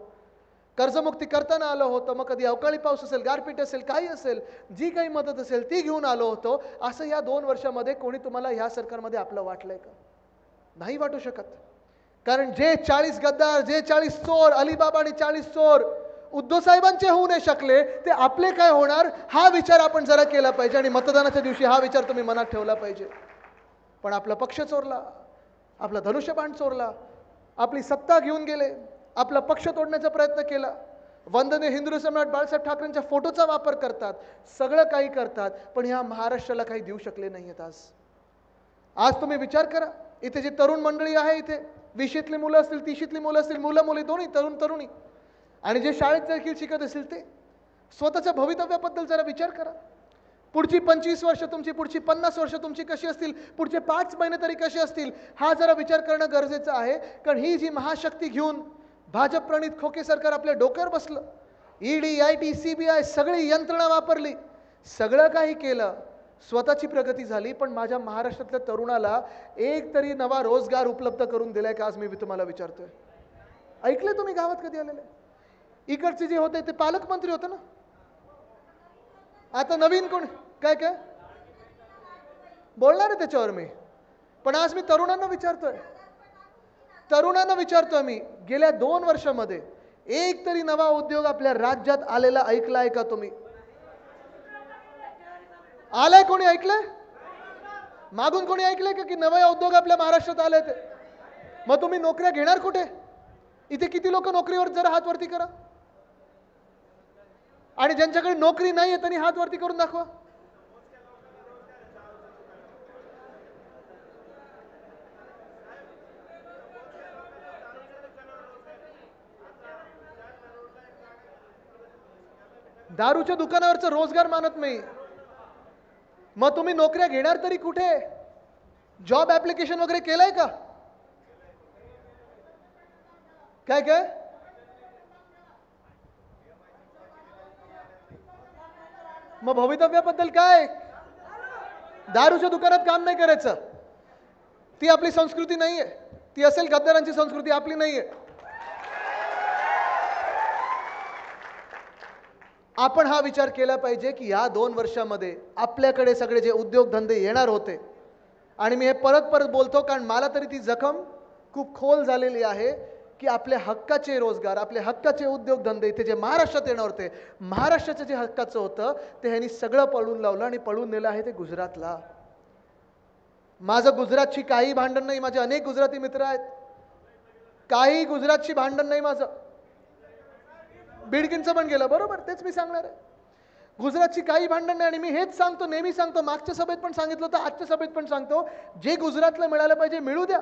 कर्जमुक्ती करताना आलो होतो. मग कधी अवकाळी पाऊस असेल, गारपीट असेल, काही असेल, जी काही मदत असेल ती घेऊन आलो होतो. असं या 2 वर्षामध्ये कोणी तुम्हाला ह्या सरकारमध्ये आपलं वाटलंय का? नाही वाटू शकत. कारण जे 40 गद्दार, जे 40 चोर, अलिबाबा आणि 40 चोर उद्धव साहेबांचे होऊ नाही शकले, ते आपले काय होणार हा विचार आपण जरा केला पाहिजे. आणि मतदानाच्या दिवशी हा विचार तुम्ही मनात ठेवला पाहिजे. पण आपला पक्ष चोरला, आपला धनुष्यबाण चोरला, आपली सत्ता घेऊन गेले, आपला पक्ष तोडण्याचा प्रयत्न केला, वंदनीय हिंदू सम्राट बाळासाहेब ठाकरेंच्या फोटोचा वापर करतात, सगळं काही करतात, पण ह्या महाराष्ट्राला काही देऊ शकले नाहीत. आज तुम्ही विचार करा, इथे जी तरुण मंडळी आहे, इथे 20शीतली मुलं असतील, 30शीतली मुलं असतील, मुलं मुली दोन्ही, तरुण तरुणी, आणि जे शाळेत देखील शिकत असतील, ते स्वतःच्या भवितव्याबद्दल जरा विचार करा. पुढची 25 वर्ष तुमची, पुढची 50 वर्ष तुमची कशी असतील, पुढचे 5 महिने तरी कसे असतील, हा जरा विचार करणं गरजेचं आहे. कारण ही जी महाशक्ती घेऊन भाजप प्रणित खोके सरकार आपल्या डोक्यावर बसलं, ईडी, IT, CBI सगळी यंत्रणा वापरली, सगळं काही केलं, स्वतःची प्रगती झाली. पण माझ्या महाराष्ट्रातल्या तरुणाला एक तरी नवा रोजगार उपलब्ध करून दिलाय का आज मी तुम्हाला विचारतोय? ऐकलं तुम्ही गावात कधी आलेले? इकडचे जे होते ते पालकमंत्री होते ना, आता नवीन कोण काय काय बोलणार आहे त्याच्यावर मी. पण आज मी तरुणांना विचारतोय मी, गेल्या 2 वर्षामध्ये एक तरी नवा उद्योग आपल्या राज्यात आलेला ऐकलाय का तुम्ही? आलाय कोणी? ऐकलंय? मागून कोणी ऐकलंय का की नवा उद्योग आपल्या महाराष्ट्रात आले? ते मग तुम्ही नोकऱ्या घेणार कुठे? इथे किती लोक नोकरीवर, जरा हात वरती करा. आणि ज्यांच्याकडे नोकरी नाही आहे त्यांनी हात वरती करून दाखवा. दारूच्या दुकानावरचं रोजगार मानत नाही. मग तुम्ही नोकऱ्या घेणार तरी कुठे? जॉब ऍप्लिकेशन वगैरे केलंय का? काय काय मग भवितव्याबद्दल काय? दारूच्या दुकानात काम नाही करायचं. ती आपली संस्कृती नाहीये. ती असेल गद्दारांची संस्कृती, आपली नाहीये. आपण हा विचार केला पाहिजे की या 2 वर्षामध्ये आपल्याकडे सगळे जे उद्योगधंदे येणार होते, आणि मी हे परत परत बोलतो कारण मला तरी ती जखम खूप खोल झालेली आहे की आपल्या हक्काचे रोजगार, आपल्या हक्काचे उद्योगधंदे इथे जे महाराष्ट्रात येणार होते, महाराष्ट्राचं जे हक्काचं होतं ते ह्यांनी सगळं पळून लावलं आणि पळून नेलं आहे ते गुजरातला. माझं गुजरातची काही भांडण नाही, माझे अनेक गुजराती मित्र आहेत, काही गुजरातची भांडण नाही माझं. बिडकींचं पण गेलं, बरोबर, तेच मी सांगणार आहे. गुजरातची काही भांडण नाही. आणि मी हेच सांगतो, नेहमी सांगतो, मागच्या सभेत पण सांगितलं होतं, आजच्या सभेत पण सांगतो, जे गुजरातला मिळालं पाहिजे मिळू द्या,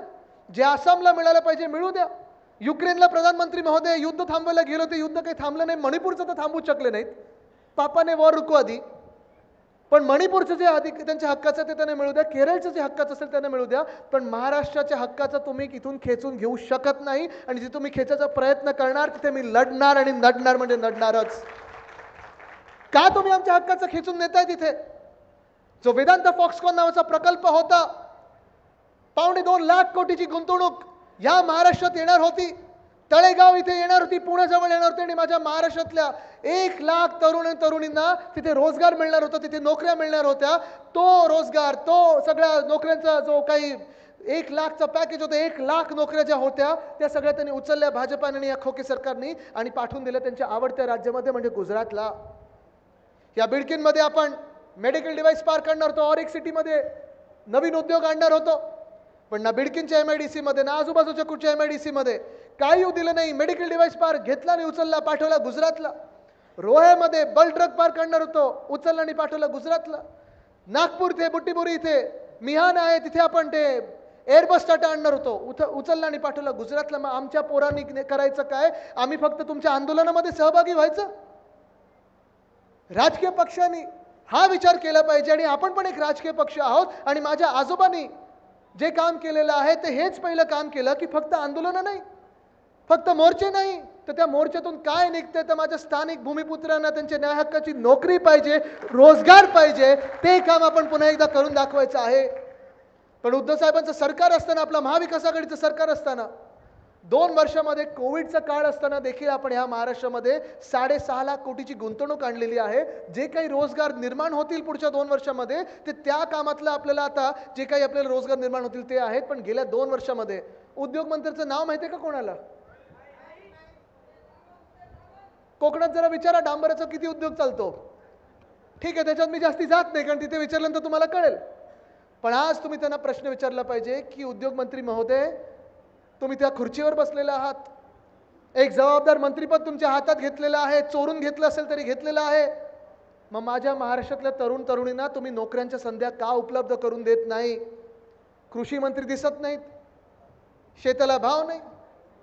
जे आसामला मिळालं पाहिजे मिळू द्या. युक्रेनला प्रधानमंत्री महोदय युद्ध थांबवायला गेलो, ते युद्ध काही थांबलं नाही. मणिपूरचं तर थांबवू शकले नाहीत, पापाने वॉर रुकू आधी. पण मणिपूरचं जे आधी त्यांच्या हक्काचं ते त्यांना मिळू द्या, केरळचं जे हक्काचं असेल त्यांना मिळू द्या. पण महाराष्ट्राच्या हक्काचं तुम्ही इथून खेचून घेऊ शकत नाही. आणि जे तुम्ही खेचायचा प्रयत्न करणार तिथे मी लढणार, आणि लढणार म्हणजे लढणारच. का तुम्ही आमच्या हक्काचं खेचून नेताय? तिथे जो वेदांत फॉक्सकॉन नावाचा प्रकल्प होता, 2.25 लाख कोटीची गुंतवणूक या महाराष्ट्रात येणार होती, तळेगाव इथे येणार होती, पुण्याजवळ येणार होती, आणि माझ्या महाराष्ट्रातल्या 1 लाख तरुण आणि तरुणींना तिथे रोजगार मिळणार होता, तिथे नोकऱ्या मिळणार होत्या. तो रोजगार, तो सगळ्या नोकऱ्यांचा जो काही 1 लाखचा पॅकेज होतं, 1 लाख नोकऱ्या ज्या होत्या त्या सगळ्या त्यांनी उचलल्या भाजपाने, या खोके सरकारने, आणि पाठवून दिल्या त्यांच्या आवडत्या राज्यामध्ये म्हणजे गुजरातला. या बिडकीनमध्ये आपण मेडिकल डिव्हाइस पार्क आणणार होतो, ऑरिक सिटीमध्ये नवीन उद्योग आणणार होतो, पण ना बिडकीनच्या MIDC मध्ये ना आजूबाजूच्या कुठच्या MIDC मध्ये काही येऊ दिलं नाही. मेडिकल डिव्हाइस पार्क घेतला आणि उचलला, पाठवला गुजरातला. रोह्यामध्ये बल्क ड्रग पार्क आणणार होतो, उचलला आणि पाठवला गुजरातला. नागपूर इथे, बुट्टीबोरी इथे मिहान आहे, तिथे आपण ते एअरबस टाटा आणणार होतो, उचलला आणि पाठवला गुजरातला. मग आमच्या पोरांनी करायचं काय? आम्ही फक्त तुमच्या आंदोलनामध्ये सहभागी व्हायचं? राजकीय पक्षांनी हा विचार केला पाहिजे. आणि आपण पण एक राजकीय पक्ष आहोत, आणि माझ्या आजोबांनी जे काम केलेलं आहे ते हेच पहिलं काम केलं की फक्त आंदोलन नाही, फक्त मोर्चे नाही, तर त्या मोर्चातून काय निघते तर माझ्या स्थानिक भूमिपुत्रांना त्यांच्या न्याय हक्काची नोकरी पाहिजे, रोजगार पाहिजे. ते काम आपण पुन्हा एकदा करून दाखवायचं आहे. पण उद्धव साहेबांचं सरकार असताना, आपलं महाविकास आघाडीचं सरकार असताना, 2 वर्षामध्ये कोविडचा काळ असताना देखील आपण ह्या महाराष्ट्रामध्ये 6.5 लाख कोटीची गुंतवणूक आणलेली आहे. जे काही रोजगार निर्माण होतील पुढच्या 2 वर्षामध्ये ते त्या कामातलं आपल्याला आता जे काही आपल्याला रोजगार निर्माण होतील ते आहेत. पण गेल्या 2 वर्षामध्ये उद्योग मंत्र्याचं नाव माहिती आहे का कोणाला? कोकणात जरा विचारा, डांबराचा किती उद्योग चालतो. ठीक आहे, त्याच्यात मी जास्ती जात नाही कारण तिथे विचारल्यानंतर तुम्हाला कळेल. पण आज तुम्ही त्यांना प्रश्न विचारला पाहिजे की उद्योग मंत्री महोदय, तुम्ही त्या खुर्चीवर बसलेला आहात, एक जबाबदार मंत्रीपद तुमच्या हातात घेतलेलं आहे, चोरून घेतलं असेल तरी घेतलेलं आहे. मग माझ्या महाराष्ट्रातल्या तरुण तरुणींना तुम्ही नोकऱ्यांच्या संध्या का उपलब्ध करून देत नाही? कृषी मंत्री दिसत नाहीत, शेताला भाव नाही,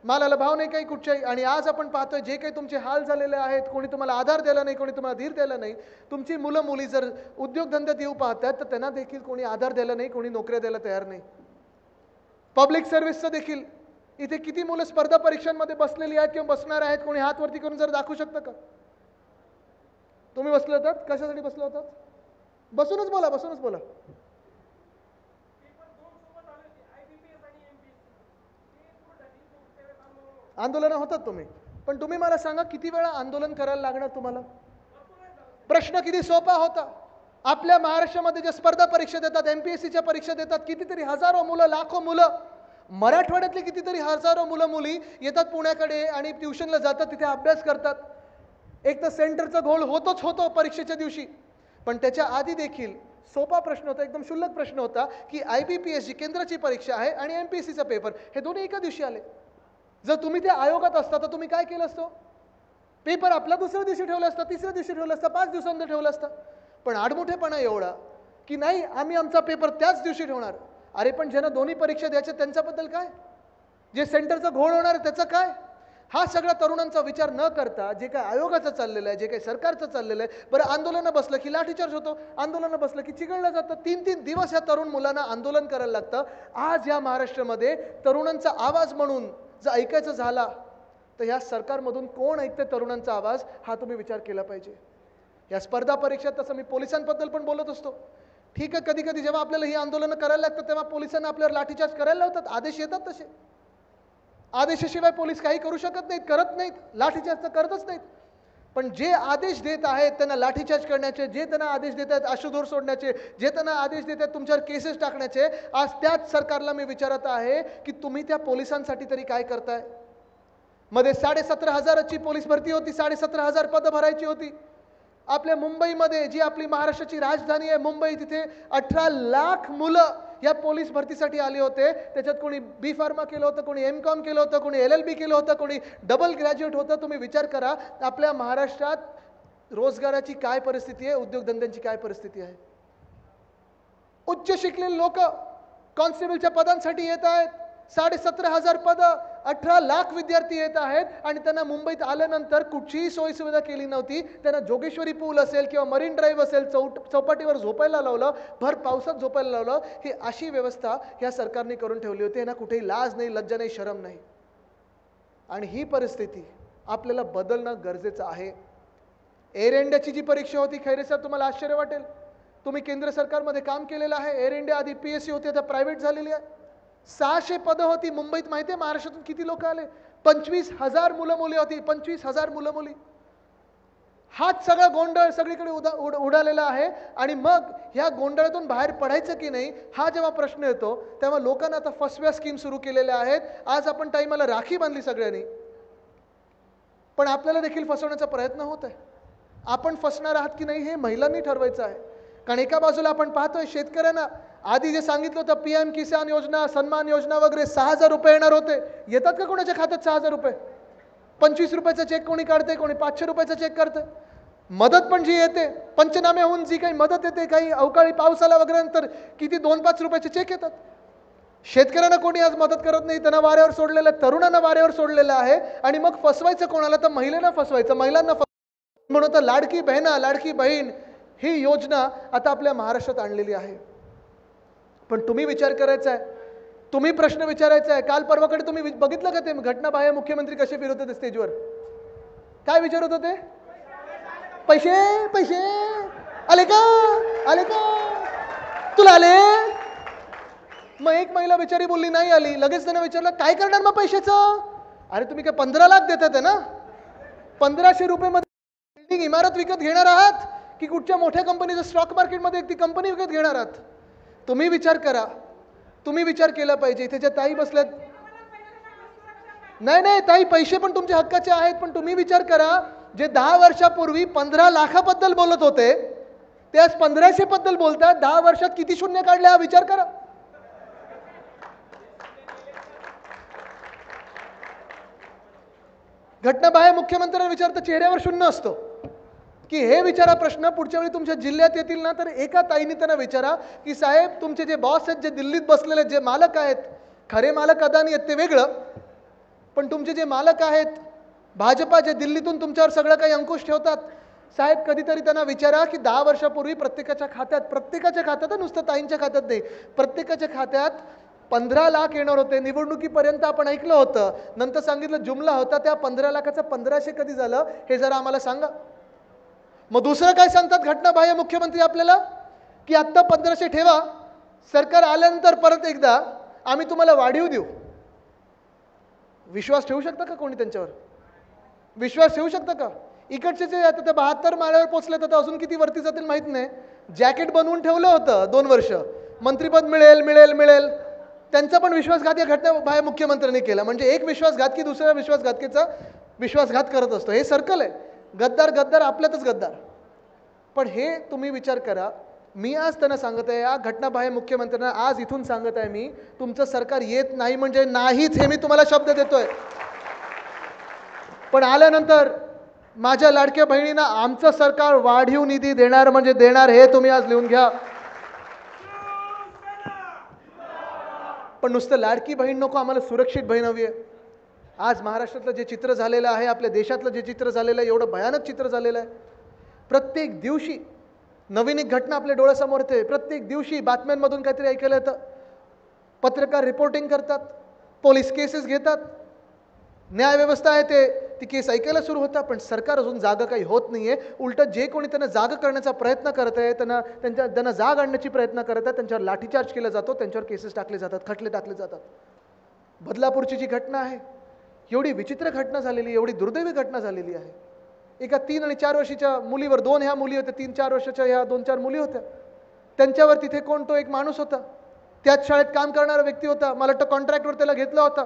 मालाला भाव नाही काही कुठच्याही. आणि आज आपण पाहतोय जे काही तुमचे हाल झालेले आहेत, कोणी तुम्हाला आधार द्यायला नाही, कोणी तुम्हाला धीर द्यायला नाही. तुमची मुलं मुली जर उद्योगधंद्यात येऊ पाहतात तर त्यांना देखील कोणी आधार द्यायला नाही, कोणी नोकऱ्या द्यायला तयार नाही. पब्लिक सर्व्हिसचं देखील इथे किती मुलं स्पर्धा परीक्षांमध्ये बसलेली आहेत किंवा बसणार आहेत, कोणी हात वरती करून जर दाखवू शकतं का? तुम्ही बसले होतात, कशासाठी बसले होतात? बसूनच बोला, बसूनच बोला. आंदोलन होतात तुम्ही, पण तुम्ही मला सांगा किती वेळा आंदोलन करायला लागणार तुम्हाला? प्रश्न किती सोपा होता. आपल्या महाराष्ट्रामध्ये जे स्पर्धा परीक्षा देतात, MPSCच्या परीक्षा देतात, कितीतरी हजारो मुलं, लाखो मुलं, मराठवाड्यातले कितीतरी हजारो मुलं मुली येतात पुण्याकडे आणि ट्युशनला जातात, तिथे अभ्यास करतात. एक तर सेंटरचा घोळ होतोच होतो परीक्षेच्या दिवशी, पण त्याच्या आधी देखील सोपा प्रश्न होता, एकदम क्षुल्लक प्रश्न होता की IBPS जी केंद्राची परीक्षा आहे आणि MPSCचा पेपर, हे दोन्ही एका दिवशी आले. जर तुम्ही त्या आयोगात असता तर तुम्ही काय केलं असतं? पेपर आपला दुसऱ्या दिवशी ठेवला असता, तिसऱ्या दिवशी ठेवला असता, 5 दिवसांनी ठेवला असता. पण आडमुठेपणा एवढा की नाही, आम्ही आमचा पेपर त्याच दिवशी ठेवणार. अरे पण ज्यांना दोन्ही परीक्षा द्यायच्या त्यांच्याबद्दल काय? जे सेंटरचा घोळ होणार त्याचं काय? हा सगळा तरुणांचा विचार न करता जे काय आयोगाचं चाललेलं आहे, जे काही सरकारचं चाललेलं आहे, बरं आंदोलनं बसलं की लाठीचार्ज होतो, आंदोलनं बसलं की चिघळलं जातं. 3-3 दिवस या तरुण मुलांना आंदोलन करायला लागतं. आज या महाराष्ट्रामध्ये तरुणांचा आवाज म्हणून जर ऐकायचं झाला तर ह्या सरकारमधून कोण ऐकते तरुणांचा आवाज, हा तुम्ही विचार केला पाहिजे. या स्पर्धा परीक्षेत तसं मी पोलिसांबद्दल पण बोलत असतो. ठीक आहे, कधी कधी जेव्हा आपल्याला ही आंदोलनं करायला लागतात तेव्हा पोलिसांना आपल्यावर लाठीचार्ज करायला लावतात. आदेश येतात तसे, आदेशाशिवाय पोलीस काही करू शकत नाहीत, करत नाहीत, लाठीचार्ज तर करतच नाहीत. पण जे आदेश देत आहेत त्यांना लाठीचार्ज करण्याचे, जे त्यांना आदेश देत आहेत आशुधूर सोडण्याचे, जे त्यांना आदेश देत आहेत तुमच्यावर केसेस टाकण्याचे, आज त्याच सरकारला मी विचारत आहे की तुम्ही त्या पोलिसांसाठी तरी काय करताय? मध्ये 17,500ची पोलीस भरती होती, 17,500 पदं भरायची होती. आपल्या मुंबईमध्ये जी आपली महाराष्ट्राची राजधानी आहे मुंबई, तिथे 18 लाख मुलं या पोलीस भरतीसाठी आले होते. त्याच्यात कोणी बी फार्मा केलं होतं, कोणी एम.कॉम केलं होतं, कोणी LLB केलं होतं, कोणी डबल ग्रॅज्युएट होतं. तुम्ही विचार करा आपल्या महाराष्ट्रात रोजगाराची काय परिस्थिती आहे, उद्योगधंद्यांची काय परिस्थिती आहे. उच्च शिकलेले लोक कॉन्स्टेबलच्या पदांसाठी येत आहेत, 17,500 पदं, 18 लाख विद्यार्थी येत आहेत आणि त्यांना मुंबईत आल्यानंतर कुठचीही सोयीसुविधा केली नव्हती. त्यांना जोगेश्वरी पूल असेल किंवा मरीन ड्राईव्ह असेल, चौपाटीवर झोपायला लावलं, भर पावसात झोपायला लावलं. ही अशी व्यवस्था या सरकारने करून ठेवली होती. यांना कुठेही लाज नाही, लज्जा नाही, शरम नाही. आणि ही परिस्थिती आपल्याला बदलणं गरजेचं आहे. एअर इंडियाची जी परीक्षा होती, खैरे साहेब तुम्हाला आश्चर्य वाटेल, तुम्ही केंद्र सरकारमध्ये काम केलेलं आहे. एअर इंडिया आधी PSC होती, आता प्रायव्हेट झालेली आहे. 600 पदं होती मुंबईत. माहिती आहे महाराष्ट्रातून किती लोक आले? 25,000 मुलं मुली होती, 25,000 मुलं मुली. हाच सगळा गोंधळ सगळीकडे उडालेला आहे. आणि मग ह्या गोंधळातून बाहेर पडायचं की नाही हा जेव्हा प्रश्न येतो तेव्हा लोकांना आता फसव्या स्कीम सुरू केलेल्या आहेत. आज आपण टाईमाला राखी बांधली सगळ्यांनी, पण आपल्याला देखील फसवण्याचा प्रयत्न होत आहे. आपण फसणार आहात की नाही हे महिलांनी ठरवायचं आहे. कारण एका बाजूला आपण पाहतोय शेतकऱ्यांना आधी जे सांगितलं होतं PM किसान योजना, सन्मान योजना वगैरे 6,000 रुपये येणार होते. येतात का कोणाच्या खात्यात 6,000 रुपये? 25 रुपयाचा चेक कोणी काढते, कोणी 500 रुपयाचा चेक काढते. मदत पण जी येते, पंचनामे होऊन जी काही मदत येते, काही अवकाळी पावसाला वगैरे नंतर किती 2-5 रुपयाचे चेक येतात. शेतकऱ्यांना कोणी आज मदत करत नाही, त्यांना वाऱ्यावर सोडलेलं आहे, तरुणांना वाऱ्यावर सोडलेलं आहे. आणि मग फसवायचं कोणाला? तर महिलांना फसवायचं, महिलांना म्हणून तर लाडकी बहिणा, लाडकी बहीण ही योजना आता आपल्या महाराष्ट्रात आणलेली आहे. पण तुम्ही विचार करायचा आहे, तुम्ही प्रश्न विचारायचा आहे. काल परवाकडे तुम्ही बघितलं का ते घटनाबाह्य मुख्यमंत्री कसे फिरत होते स्टेजवर? काय विचारत होते? पैसे पैसे आले का, आले का, तुला आले? मग एक महिला बिचारी बोलली नाही आली. लगेच त्याने विचारलं काय करणार मग पैशाचं? अरे तुम्ही काय 15 लाख देतात आहे ना, 1500 रुपये मध्ये बिल्डिंग इमारत विकत घेणार आहात की कुठच्या मोठ्या कंपनीचं स्टॉक मार्केटमध्ये ती कंपनी विकत घेणार आहात? तुम्ही विचार करा, तुम्ही विचार केला पाहिजे. इथे ज्या ताई बसल्यात, नाही नाही ताई, पैसे पण तुमच्या हक्काचे आहेत, पण तुम्ही विचार करा जे 10 वर्षापूर्वी 15 लाखाबद्दल बोलत होते ते आज 1500 बद्दल बोलतात. 10 वर्षात किती शून्य काढले हा विचार करा. घटनाबाह्य मुख्यमंत्र्यांना विचारता चेहऱ्यावर शून्य असतो की हे विचारा प्रश्न पुढच्या वेळी तुमच्या जिल्ह्यात येतील ना तर एका ताईने त्यांना विचारा की साहेब तुमचे जे बॉस आहेत, जे दिल्लीत बसलेले जे मालक आहेत, खरे मालक अदानी आहेत ते वेगळं, पण तुमचे जे मालक आहेत भाजपा, जे दिल्लीतून तुमच्यावर सगळं काही अंकुश ठेवतात, साहेब कधीतरी त्यांना विचारा की 10 वर्षापूर्वी प्रत्येकाच्या खात्यात नुसतं ताईंच्या खात्यात नाही, प्रत्येकाच्या खात्यात 15 लाख येणार होते. निवडणुकीपर्यंत आपण ऐकलं होतं, नंतर सांगितलं जुमला होता. त्या 15 लाखाचं 1500 कधी झालं हे जरा आम्हाला सांगा. मग दुसरं काय सांगतात घटनाबाह्य मुख्यमंत्री आपल्याला की आत्ता 1500 ठेवा, सरकार आल्यानंतर परत एकदा आम्ही तुम्हाला वाढीव देऊ. विश्वास ठेवू शकता का कोणी त्यांच्यावर? विश्वास ठेवू शकता का? इकडचे जे आता त्या 72 माळ्यावर पोहोचले तर अजून किती वरती जातील माहित नाही. जॅकेट बनवून ठेवलं होतं 2 वर्ष, मंत्रीपद मिळेल मिळेल मिळेल, त्यांचा पण विश्वासघात या घटनाबाह्य मुख्यमंत्र्यांनी केला. म्हणजे एक विश्वासघात की दुसऱ्या विश्वासघातकीचा विश्वासघात करत असतो. हे सर्कल आहे. गद्दार गद्दार आपल्यातच गद्दार. पण हे तुम्ही विचार करा. मी आज त्यांना सांगत आहे, या घटनाबाह्य मुख्यमंत्र्यांना आज इथून सांगत आहे मी, तुमचं सरकार येत नाही म्हणजे नाहीच, हे मी तुम्हाला शब्द देतोय. पण आल्यानंतर माझ्या लाडक्या बहिणींना आमचं सरकार वाढीव निधी देणार म्हणजे देणार, हे तुम्ही आज लिहून घ्या. पण नुसतं लाडकी बहीण नको, आम्हाला सुरक्षित बहीण हवी आहे. आज महाराष्ट्रातलं जे चित्र झालेलं आहे, आपल्या देशातलं जे चित्र झालेलं आहे, एवढं भयानक चित्र झालेलं आहे. प्रत्येक दिवशी नवीन एक घटना आपल्या डोळ्यासमोर येते. प्रत्येक दिवशी बातम्यांमधून काहीतरी ऐकायला येतं. पत्रकार रिपोर्टिंग करतात, पोलीस केसेस घेतात, न्यायव्यवस्था आहे ती केस ऐकायला सुरू होतात. पण सरकार अजून जागा काही होत नाही आहे. उलटं जे कोणी त्यांना जागा करण्याचा प्रयत्न करत आहे, त्यांना जाग आणण्याची प्रयत्न करत आहे, त्यांच्यावर लाठीचार्ज केला जातो, त्यांच्यावर केसेस टाकले जातात, खटले टाकले जातात. बदलापूरची जी घटना आहे, एवढी विचित्र घटना झालेली, एवढी दुर्दैवी घटना झालेली आहे. एका 3 आणि 4 वर्षाच्या मुलीवर, 2 ह्या मुली होत्या, 3-4 वर्षाच्या ह्या 2-4 मुली होत्या. त्यांच्यावर तिथे कोण, तो एक माणूस होता, त्याच शाळेत काम करणारा व्यक्ती होता. मला वाटतं कॉन्ट्रॅक्टवर त्याला घेतला होता.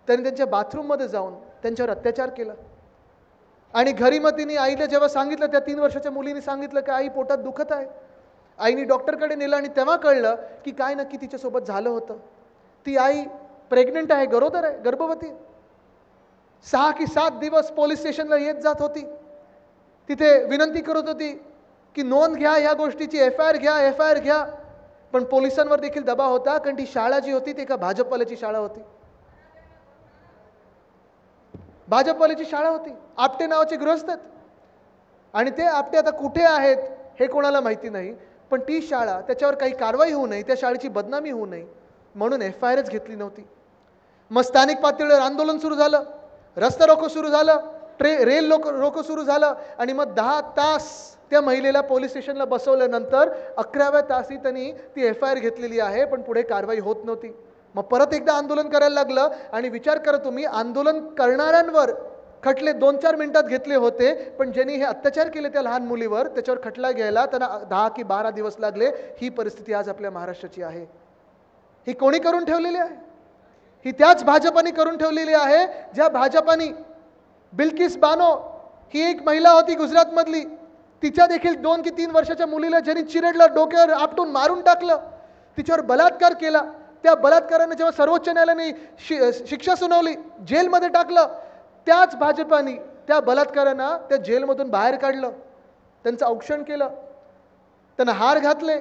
त्याने त्यांच्या बाथरूममध्ये जाऊन त्यांच्यावर अत्याचार केला. आणि घरी मग तिने आईला जेव्हा सांगितलं, त्या 3 वर्षाच्या मुलीने सांगितलं की आई पोटात दुखत आहे. आईने डॉक्टरकडे नेलं आणि तेव्हा कळलं की काय नक्की तिच्यासोबत झालं होतं. ती आई प्रेग्नंट आहे, गरोदर आहे, गर्भवती. 6 की 7 दिवस पोलीस स्टेशनला येत जात होती. तिथे विनंती करत होती की नोंद घ्या ह्या गोष्टीची, FIR घ्या, FIR घ्या. पण पोलिसांवर देखील दबाव होता, कारण ती शाळा जी होती ती एका भाजपवाल्याची शाळा होती. भाजपवाल्याची शाळा होती. आपटे नावाचे गृहस्थ आहेत आणि ते आपटे आता कुठे आहेत हे कोणाला माहिती नाही. पण ती शाळा, त्याच्यावर काही कारवाई होऊ नये, त्या शाळेची बदनामी होऊ नये म्हणून FIRच घेतली नव्हती. मग स्थानिक पातळीवर आंदोलन सुरू झालं, रस्ता रोको सुरू झालं, रेल रोको सुरू झालं. आणि मग 10 तास त्या महिलेला पोलीस स्टेशनला बसवल्यानंतर 11व्या तासी त्यांनी ती FIR घेतलेली आहे, पण पुढे कारवाई होत नव्हती. मग परत एकदा आंदोलन करायला लागलं. आणि विचार करा तुम्ही, आंदोलन करणाऱ्यांवर खटले 2-4 मिनिटात घेतले होते, पण ज्यांनी हे अत्याचार केले त्या लहान मुलीवर, त्याच्यावर खटला घ्यायला त्यांना 10 की 12 दिवस लागले. ही परिस्थिती आज आपल्या महाराष्ट्राची आहे. ही कोणी करून ठेवलेली आहे? ही त्याच भाजपाने करून ठेवलेली आहे, ज्या भाजपाने बिल्किस बानो ही एक महिला होती गुजरातमधली, तिच्या देखील 2 की 3 वर्षाच्या मुलीला ज्यांनी चिरडलं, डोक्यावर आपटून मारून टाकलं, तिच्यावर बलात्कार केला. त्या बलात्काराने जेव्हा सर्वोच्च न्यायालयाने शिक्षा सुनावली, जेलमध्ये टाकलं, त्याच भाजपाने त्या बलात्कारांना त्या जेलमधून बाहेर काढलं, त्यांचं औक्षण केलं, त्यांना हार घातले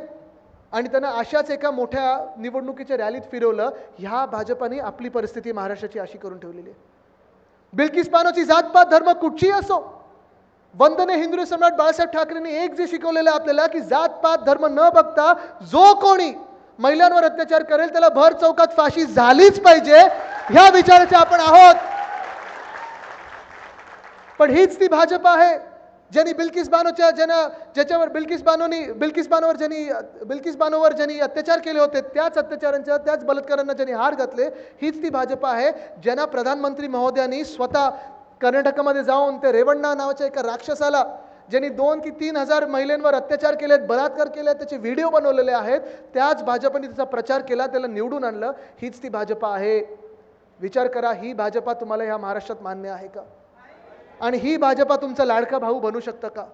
आणि त्यांना अशाच एका मोठ्या निवडणुकीच्या रॅलीत फिरवलं. ह्या भाजपाने आपली परिस्थिती महाराष्ट्राची अशी करून ठेवलेली आहे. बिल्किस बानोची जातपात धर्म कुठची असो, वंदनीय हिंदू सम्राट बाळासाहेब ठाकरेंनी एक जे शिकवलेलं आहे आपल्याला की जातपात धर्म न बघता जो कोणी महिलांवर अत्याचार करेल त्याला भर चौकात फाशी झालीच पाहिजे, ह्या विचाराचे आपण आहोत. पण हीच ती भाजप आहे ज्यांनी बिल्किस बानोवर ज्यांनी अत्याचार केले होते, त्याच अत्याचारांच्या, त्याच बलात्कारांना ज्यांनी हार घातले, हीच ती भाजप आहे ज्यांना प्रधानमंत्री महोदयांनी स्वतः कर्नाटकमध्ये जाऊन ते रेवण्णा नावाच्या एका राक्षसाला, ज्यांनी 2 की 3 हजार महिलांवर अत्याचार केलेत, बलात्कार केलेत, त्याचे व्हिडिओ बनवलेले आहेत, त्याच भाजपने त्याचा प्रचार केला, त्याला निवडून आणलं. हीच ती भाजपा आहे. विचार करा, ही भाजपा तुम्हाला ह्या महाराष्ट्रात मान्य आहे का? आणि ही भाजपा तुमचा लाडका भाऊ बनू शकतं का?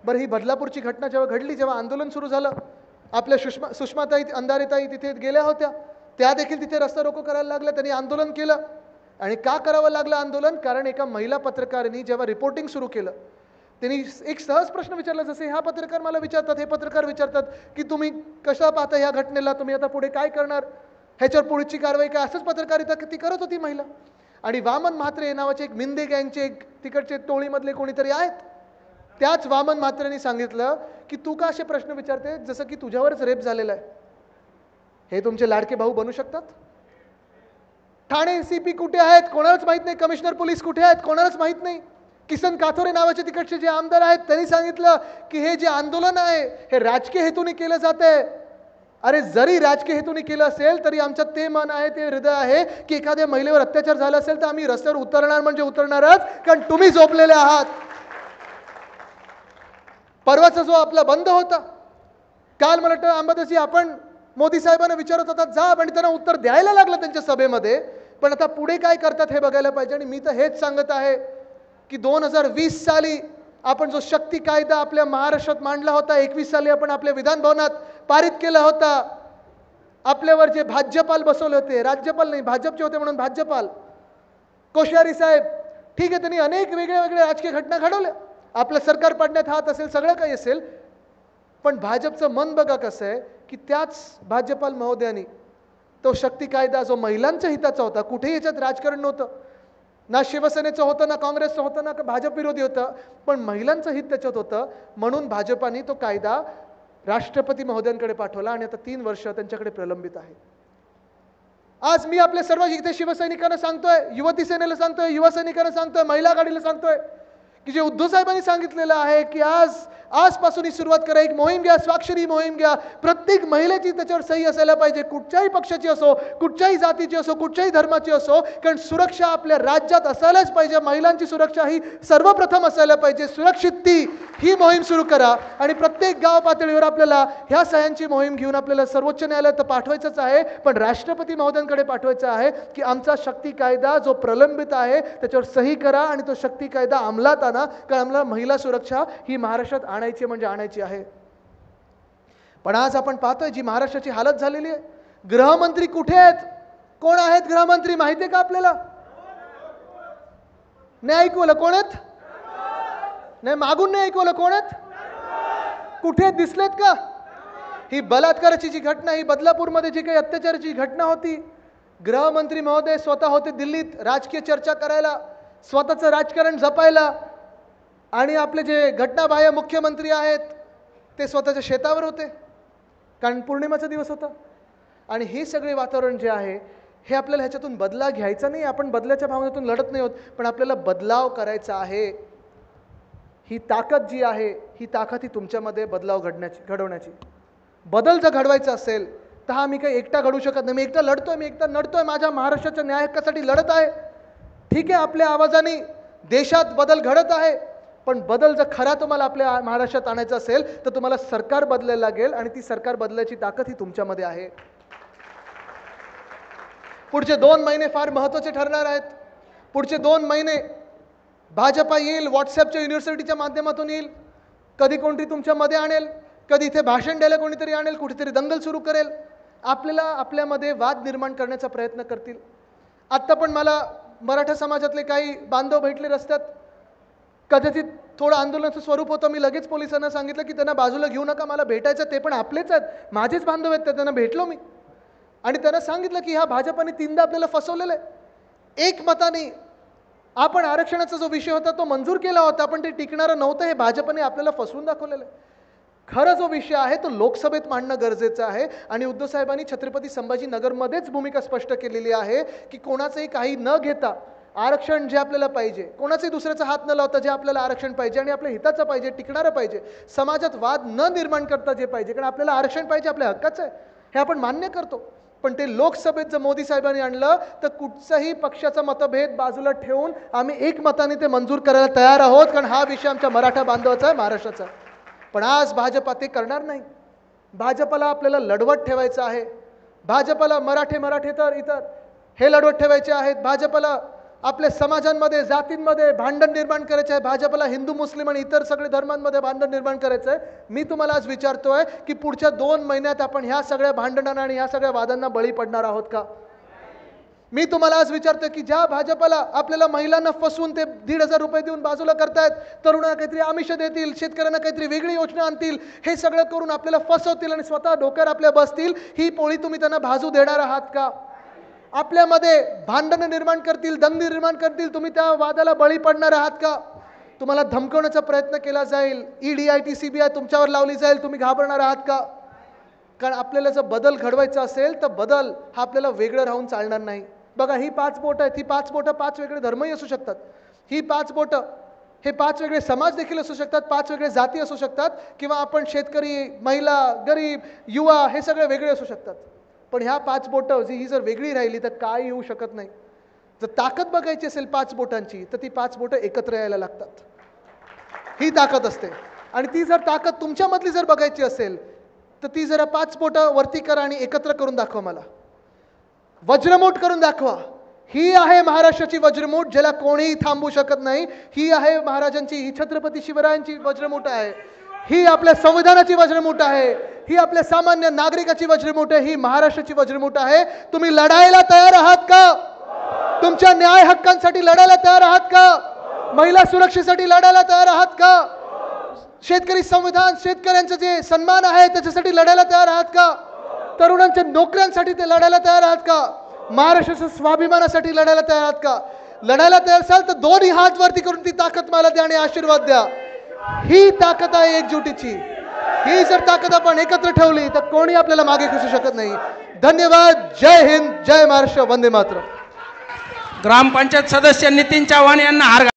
बरं, ही बदलापूरची घटना जेव्हा घडली, जेव्हा आंदोलन सुरू झालं, आपल्या सुषमाताई अंधारेताई तिथे गेल्या होत्या, त्या देखील तिथे रस्ता रोको करायला लागल्या. त्यांनी आंदोलन केलं. आणि का करावं लागलं आंदोलन? कारण एका महिला पत्रकारांनी जेव्हा रिपोर्टिंग सुरू केलं, त्यांनी एक सहज प्रश्न विचारला, जसे हा पत्रकार मला विचारतात, हे पत्रकार विचारतात की तुम्ही कशा पाहता ह्या घटनेला, तुम्ही आता पुढे काय करणार, ह्याच्यावर पुढची कारवाई काय, असंच पत्रकारिता ती करत होती महिला. आणि वामन म्हात्रे नावाचे एक मिंदे गँगचे एक तिकडचे टोळीमधले कोणीतरी आहेत, त्याच वामन म्हात्रेंनी सांगितलं की तू का असे प्रश्न विचारते जसं की तुझ्यावरच रेप झालेला आहे. हे तुमचे लाडके भाऊ बनू शकतात? ठाणे CP कुठे आहेत कोणालाच माहित नाही, कमिशनर पोलीस कुठे आहेत कोणालाच माहित नाही. किसन काथोरे नावाचे तिकडचे जे आमदार आहेत त्यांनी सांगितलं की हे जे आंदोलन आहे हे राजकीय हेतूने केलं जाते. अरे, जरी राजकीय हेतूने केलं असेल तरी आमच्यात ते मन आहे, ते हृदय आहे की एखाद्या महिलेवर अत्याचार झाला असेल तर आम्ही रस्त्यावर उतरणार म्हणजे उतरणारच, कारण तुम्ही झोपलेले आहात. परवाचा जो आपला बंद होता, काल मला वाटतं अंबादासजी आपण मोदी साहेबांना विचारत होता जा, आणि त्यांना उत्तर द्यायला लागलं त्यांच्या सभेमध्ये. पण आता पुढे काय करतात हे बघायला पाहिजे. आणि मी तर हेच सांगत आहे की 2020 साली आपण जो शक्ती कायदा आपल्या महाराष्ट्रात मांडला होता, 21 साली आपण आपल्या विधान भवनात पारित केला होता, आपल्यावर जे भाज्यपाल बसवले होते, राज्यपाल नाही भाजपचे होते म्हणून भाज्यपाल, कोश्यारी साहेब ठीक आहे, त्यांनी अनेक वेगळ्या वेगळ्या राजकीय घटना घडवल्या, आपलं सरकार पाडण्यात हात असेल, सगळं काही असेल, पण भाजपचं मन बघा कसं आहे की त्याच भाजपाल महोदयांनी तो शक्ती कायदा जो महिलांच्या हिताचा होता, कुठेही याच्यात राजकारण नव्हतं, ना शिवसेनेचं होतं, ना काँग्रेसचं होतं, ना भाजप विरोधी होतं, पण महिलांचं हित त्याच्यात होतं, म्हणून भाजपाने तो कायदा राष्ट्रपती महोदयांकडे पाठवला आणि आता 3 वर्ष त्यांच्याकडे प्रलंबित आहे. आज मी आपल्या सर्व इथे शिवसैनिकांना सांगतोय, युवती सेनेला सांगतोय, युवा सैनिकांना सांगतोय, महिला आघाडीला सांगतोय की जे उद्धव साहेबांनी सांगितलेलं आहे की आजपासून ही सुरुवात करा, एक मोहीम घ्या, स्वाक्षरी मोहीम घ्या, प्रत्येक महिलेची त्याच्यावर सही असायला पाहिजे, कुठच्याही पक्षाची असो, कुठच्याही जातीची असो, कुठच्याही धर्माची असो, कारण सुरक्षा आपल्या राज्यात असायलाच पाहिजे, महिलांची सुरक्षा ही सर्वप्रथम असायला पाहिजे, सुरक्षित ती ही मोहीम सुरू करा. आणि प्रत्येक गाव पातळीवर आपल्याला ह्या सह्यांची मोहीम घेऊन आपल्याला सर्वोच्च न्यायालयात तर पाठवायचंच आहे, पण राष्ट्रपती महोदयांकडे पाठवायचं आहे की आमचा शक्ती कायदा जो प्रलंबित आहे त्याच्यावर सही करा आणि तो शक्ती कायदा अंमलात आणा, कारण आम्हाला महिला सुरक्षा ही महाराष्ट्रात आणायची म्हणजे आणायची आहे. पण आज आपण पाहतोय जी महाराष्ट्राची हालत झालेली आहे, गृहमंत्री कुठे आहेत, कोण आहेत गृहमंत्री माहिती आहे का आपल्याला? नाही ऐकवलं कोण आहेत? नाही, मागून नाही ऐकवलं कोण आहेत? कुठे दिसलेत का? ही बलात्काराची जी घटना, ही बदलापूरमध्ये जी काही अत्याचाराची घटना होती, गृहमंत्री महोदय स्वतः होते दिल्लीत राजकीय चर्चा करायला, स्वतःचं राजकारण जपायला, आणि आपले जे घटनाबाह्य मुख्यमंत्री आहेत ते स्वतःच्या शेतावर होते, कारण पौर्णिमेचा दिवस होता. आणि हे सगळे वातावरण जे आहे हे आपल्याला ह्याच्यातून बदला घ्यायचा नाही, आपण बदलाच्या भावनेतून लढत नाही होत, पण आपल्याला बदलाव करायचा आहे. ही ताकद जी आहे ही ताकद ही तुमच्यामध्ये बदलाव घडवण्याची. बदल जर घडवायचा असेल तर हा मी काही एकटा घडवू शकत नाही, मी एकटा लढतोय, मी एकटा नडतोय, माझ्या महाराष्ट्राच्या न्याय हक्कासाठी लढत आहे, ठीक आहे, आपल्या आवाजाने देशात बदल घडत आहे, पण बदल जर खरा तुम्हाला आपल्या महाराष्ट्रात आणायचा असेल तर तुम्हाला सरकार बदलायला लागेल, आणि ती सरकार बदलायची ताकद ही तुमच्यामध्ये आहे. पुढचे 2 महिने फार महत्त्वाचे ठरणार आहेत. पुढचे 2 महिने भाजपा येईल, व्हॉट्सअपच्या युनिव्हर्सिटीच्या माध्यमातून येईल, कधी कोणतरी तुमच्यामध्ये आणेल, कधी इथे भाषण द्यायला कोणीतरी आणेल, कुठेतरी दंगल सुरू करेल, आपल्याला आपल्यामध्ये वाद निर्माण करण्याचा प्रयत्न करतील. आत्ता पण मला मराठा समाजातले काही बांधव भेटले रस्त्यात, कदाचित थोडं आंदोलनाचं स्वरूप होतं, मी लगेच पोलिसांना सांगितलं की त्यांना बाजूला घेऊ नका, मला भेटायचं, ते पण आपलेच आहेत, माझेच बांधव आहेत, त्यांना भेटलो मी, आणि त्यांना सांगितलं की ह्या भाजपाने 3दा आपल्याला फसवलेलं आहे. एक मताने आपण आरक्षणाचा जो विषय होता तो मंजूर केला होता, पण ते टिकणारं नव्हतं, हे भाजपने आपल्याला फसवून दाखवलेलं आहे. खरं जो विषय आहे तो लोकसभेत मांडणं गरजेचं आहे, आणि उद्धव साहेबांनी छत्रपती संभाजीनगरमध्येच भूमिका स्पष्ट केलेली आहे की कोणाचंही काही न घेता आरक्षण जे आपल्याला पाहिजे, कोणाचाही दुसऱ्याचा हात न लावता जे आपल्याला आरक्षण पाहिजे आणि आपल्या हिताचं पाहिजे, टिकणारं पाहिजे, समाजात वाद न निर्माण करता जे पाहिजे, कारण आपल्याला आरक्षण पाहिजे, आपल्या हक्काचं आहे, हे आपण मान्य करतो, पण ते लोकसभेत जर मोदी साहेबांनी आणलं तर कुठचाही पक्षाचा मतभेद बाजूला ठेवून आम्ही एकमताने ते मंजूर करायला तयार आहोत, कारण हा विषय आमच्या मराठा बांधवाचा आहे, महाराष्ट्राचा आहे. पण आज भाजपा ते करणार नाही. भाजपाला आपल्याला लढवत ठेवायचं आहे, भाजपाला मराठे तर इतर हे लढवत ठेवायचे आहेत, भाजपाला आपल्या समाजांमध्ये जातींमध्ये भांडण निर्माण करायचं आहे, भाजपाला हिंदू मुस्लिम आणि इतर सगळे धर्मांमध्ये भांडण निर्माण करायचं आहे. मी तुम्हाला आज विचारतोय की पुढच्या 2 महिन्यात आपण ह्या सगळ्या भांडणांना आणि ह्या सगळ्या वादांना बळी पडणार आहोत का? मी तुम्हाला आज विचारतोय की ज्या भाजपाला आपल्याला महिलांना फसवून ते 1,500 रुपये देऊन बाजूला करतायत, तरुणांना काहीतरी आमिष देतील, शेतकऱ्यांना काहीतरी वेगळी योजना आणतील, हे सगळं करून आपल्याला फसवतील आणि स्वतः डोक्यावर आपल्या बसतील, ही पोळी तुम्ही त्यांना भाजू देणार आहात का? आपल्यामध्ये भांडणं निर्माण करतील, दंग निर्माण करतील, तुम्ही त्या वादाला बळी पडणार आहात का? तुम्हाला धमकवण्याचा प्रयत्न केला जाईल, ED CBI तुमच्यावर लावली जाईल, तुम्ही घाबरणार आहात का? कारण आपल्याला जर बदल घडवायचा असेल तर बदल हा आपल्याला वेगळं राहून चालणार नाही. बघा, ही 5 बोटं आहेत, ही 5 बोटं 5 वेगळे धर्मही असू शकतात, ही 5 बोटं हे 5 वेगळे समाज देखील असू शकतात, 5 वेगळे जाती असू शकतात, किंवा आपण शेतकरी, महिला, गरीब, युवा हे सगळे वेगळे असू शकतात, पण ह्या 5 बोटं ही जर वेगळी राहिली तर काय येऊ शकत नाही. जर ताकद बघायची असेल 5 बोटांची तर ती 5 बोटं एकत्र यायला लागतात, ही ताकद असते. आणि ती जर ताकद तुमच्यामधली जर बघायची असेल तर ती जरा 5 बोटं वरती करा आणि एकत्र करून दाखवा, मला वज्रमूठ करून दाखवा. ही आहे महाराष्ट्राची वज्रमूठ, ज्याला कोणीही थांबवू शकत नाही. ही आहे महाराजांची, ही छत्रपती शिवरायांची वज्रमूठ आहे, ही आपल्या संविधानाची वज्रमूठ आहे, ही आपल्या सामान्य नागरिकाची वज्रमूठ आहे, ही महाराष्ट्राची वज्रमूठ आहे. तुम्ही लढायला तयार आहात का? तुमच्या न्याय हक्कांसाठी लढायला तयार आहात का? महिला सुरक्षेसाठी लढायला तयार आहात का? शेतकरी संविधान, शेतकऱ्यांचं जे सन्मान आहे त्याच्यासाठी लढायला तयार आहात का? तरुणांच्या नोकऱ्यांसाठी ते लढायला तयार आहात का? महाराष्ट्राच्या स्वाभिमानासाठी लढायला तयार आहात का? लढायला तयार असाल तर दोन्ही हात वरती करून ती ताकद मला द्या आणि आशीर्वाद द्या. ही ताकद आहे एकजुटीची. ही जर ताकद आपण एकत्र ठेवली तर कोणी आपल्याला मागे खेचू शकत नाही. धन्यवाद. जय हिंद, जय महाराष्ट्र, वंदे मातरम. ग्रामपंचायत सदस्य नितीन चव्हाण यांना हार